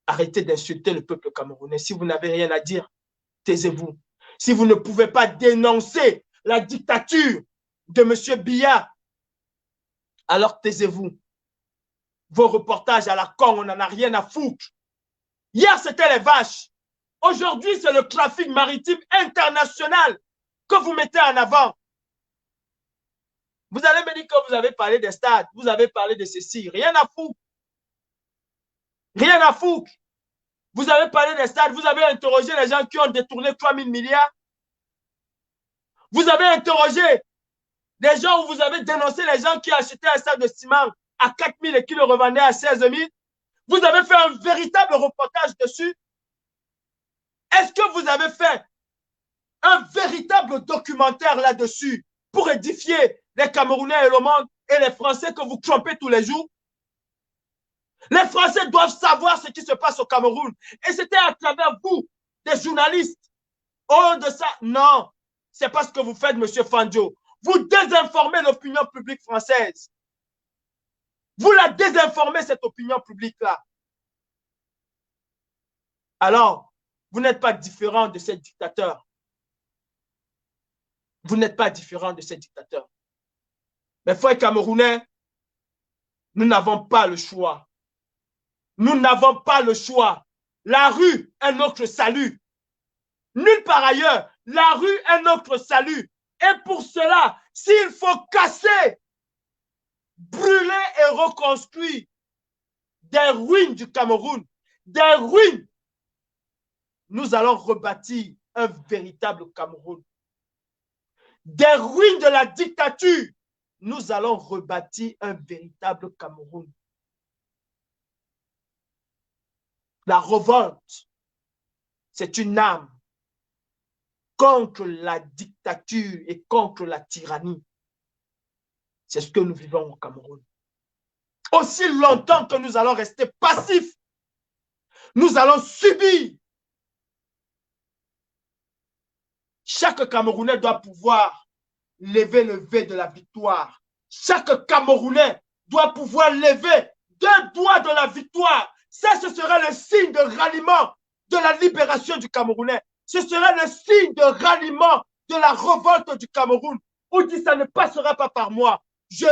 Arrêtez d'insulter le peuple camerounais. Si vous n'avez rien à dire, taisez-vous. Si vous ne pouvez pas dénoncer la dictature de M. Biya, alors taisez-vous. Vos reportages à la con, on n'en a rien à foutre. Hier, c'était les vaches. Aujourd'hui, c'est le trafic maritime international que vous mettez en avant. Vous allez me dire que vous avez parlé des stades, vous avez parlé de ceci. Rien à foutre. Rien à foutre. Vous avez parlé des stades, vous avez interrogé les gens qui ont détourné 3 000 milliards. Vous avez interrogé les gens où vous avez dénoncé les gens qui achetaient un sac de ciment à 4 000 et qui le revendaient à 16 000. Vous avez fait un véritable reportage dessus. Est-ce que vous avez fait un véritable documentaire là-dessus pour édifier les Camerounais et le monde et les Français que vous trompez tous les jours? Les Français doivent savoir ce qui se passe au Cameroun. Et c'était à travers vous, des journalistes. Oh, de ça, non. C'est pas ce que vous faites, M. Fanjo. Vous désinformez l'opinion publique française. Vous la désinformez, cette opinion publique-là. Alors, vous n'êtes pas différent de ces dictateurs. Vous n'êtes pas différent de ces dictateurs. Mais frères Camerounais, nous n'avons pas le choix. Nous n'avons pas le choix. La rue est notre salut. Nulle part ailleurs, la rue est notre salut. Et pour cela, s'il faut casser, brûler et reconstruire des ruines du Cameroun, des ruines, nous allons rebâtir un véritable Cameroun. Des ruines de la dictature, nous allons rebâtir un véritable Cameroun. La révolte, c'est une arme contre la dictature et contre la tyrannie. C'est ce que nous vivons au Cameroun. Aussi longtemps que nous allons rester passifs, nous allons subir. Chaque Camerounais doit pouvoir lever le V de la victoire. Chaque Camerounais doit pouvoir lever 2 doigts de la victoire. Ça, ce sera le signe de ralliement de la libération du Camerounais. Ce sera le signe de ralliement de la révolte du Cameroun. On dit ça ne passera pas par moi. Je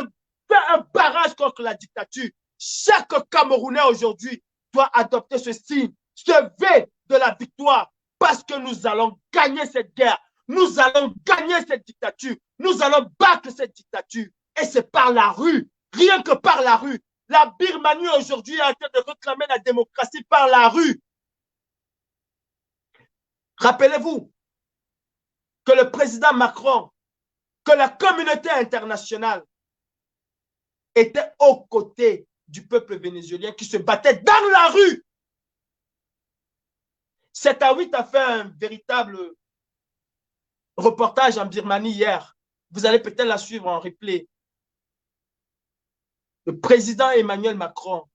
fais un barrage contre la dictature. Chaque Camerounais aujourd'hui doit adopter ce signe, ce V de la victoire, parce que nous allons gagner cette guerre. Nous allons gagner cette dictature. Nous allons battre cette dictature. Et c'est par la rue, rien que par la rue. La Birmanie aujourd'hui est en train de réclamer la démocratie par la rue. Rappelez-vous que le président Macron, que la communauté internationale était aux côtés du peuple vénézuélien qui se battait dans la rue. 7 à 8 a fait un véritable reportage en Birmanie hier. Vous allez peut-être la suivre en replay. Le président Emmanuel Macron,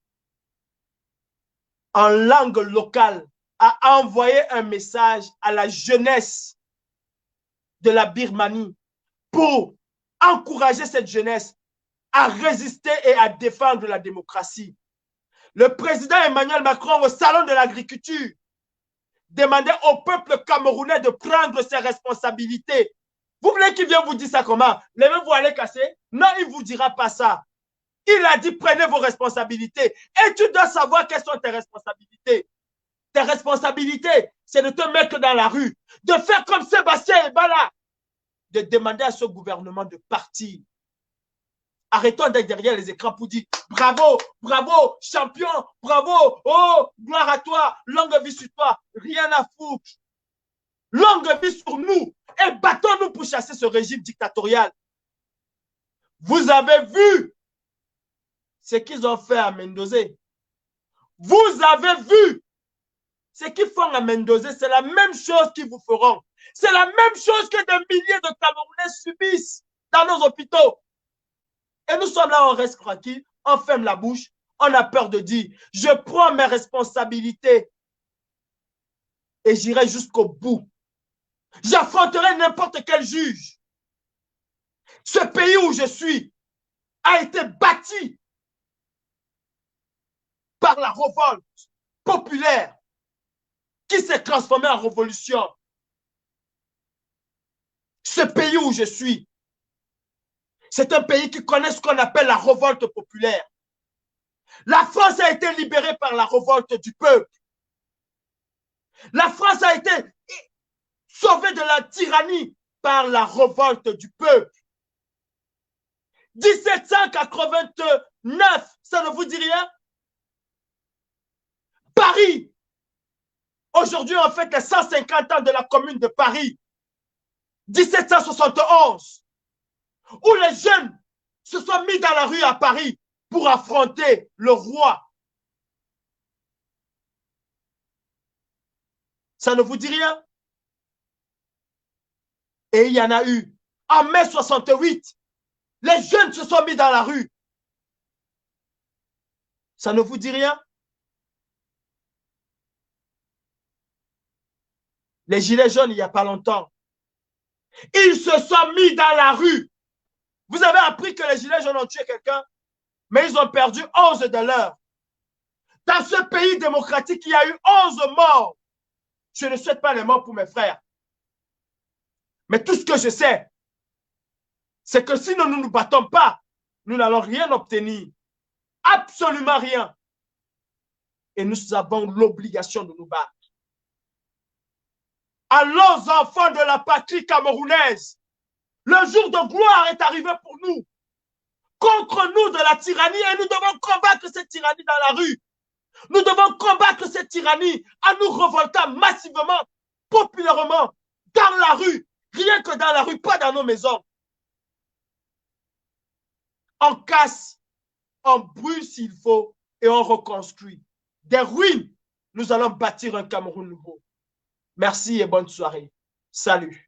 en langue locale, a envoyé un message à la jeunesse de la Birmanie pour encourager cette jeunesse à résister et à défendre la démocratie. Le président Emmanuel Macron, au salon de l'agriculture, demandait au peuple camerounais de prendre ses responsabilités. Vous voulez qu'il vienne vous dire ça comment? Levez-vous, allez casser? Non, il ne vous dira pas ça. Il a dit, prenez vos responsabilités. Et tu dois savoir quelles sont tes responsabilités. Tes responsabilités, c'est de te mettre dans la rue, de faire comme Sébastien Ebala, de demander à ce gouvernement de partir. Arrêtons d'être derrière les écrans pour dire bravo, bravo, champion, bravo, oh, gloire à toi, longue vie sur toi, rien à foutre. Longue vie sur nous et battons-nous pour chasser ce régime dictatorial. Vous avez vu ce qu'ils ont fait à Mendoza. Vous avez vu ce qu'ils font à Mendoza. C'est la même chose qu'ils vous feront. C'est la même chose que des milliers de Camerounais subissent dans nos hôpitaux. Et nous sommes là, on reste tranquille, on ferme la bouche, on a peur de dire, je prends mes responsabilités et j'irai jusqu'au bout. J'affronterai n'importe quel juge. Ce pays où je suis a été bâti par la révolte populaire qui s'est transformée en révolution. Ce pays où je suis, c'est un pays qui connaît ce qu'on appelle la révolte populaire. La France a été libérée par la révolte du peuple. La France a été sauvée de la tyrannie par la révolte du peuple. 1789, ça ne vous dit rien? Paris. Aujourd'hui, on fête les 150 ans de la Commune de Paris. 1771, où les jeunes se sont mis dans la rue à Paris pour affronter le roi. Ça ne vous dit rien? Et il y en a eu. En mai 68, les jeunes se sont mis dans la rue. Ça ne vous dit rien? Les gilets jaunes, il n'y a pas longtemps, ils se sont mis dans la rue. Vous avez appris que les gilets jaunes ont tué quelqu'un, mais ils ont perdu 11 de leurs. Dans ce pays démocratique, il y a eu 11 morts. Je ne souhaite pas les morts pour mes frères. Mais tout ce que je sais, c'est que si nous ne nous battons pas, nous n'allons rien obtenir. Absolument rien. Et nous avons l'obligation de nous battre. Allons, enfants de la patrie camerounaise. Le jour de gloire est arrivé pour nous. Contre nous de la tyrannie, et nous devons combattre cette tyrannie dans la rue. Nous devons combattre cette tyrannie en nous révoltant massivement, populairement, dans la rue. Rien que dans la rue, pas dans nos maisons. On casse, on brûle s'il faut et on reconstruit. Des ruines, nous allons bâtir un Cameroun nouveau. Merci et bonne soirée. Salut.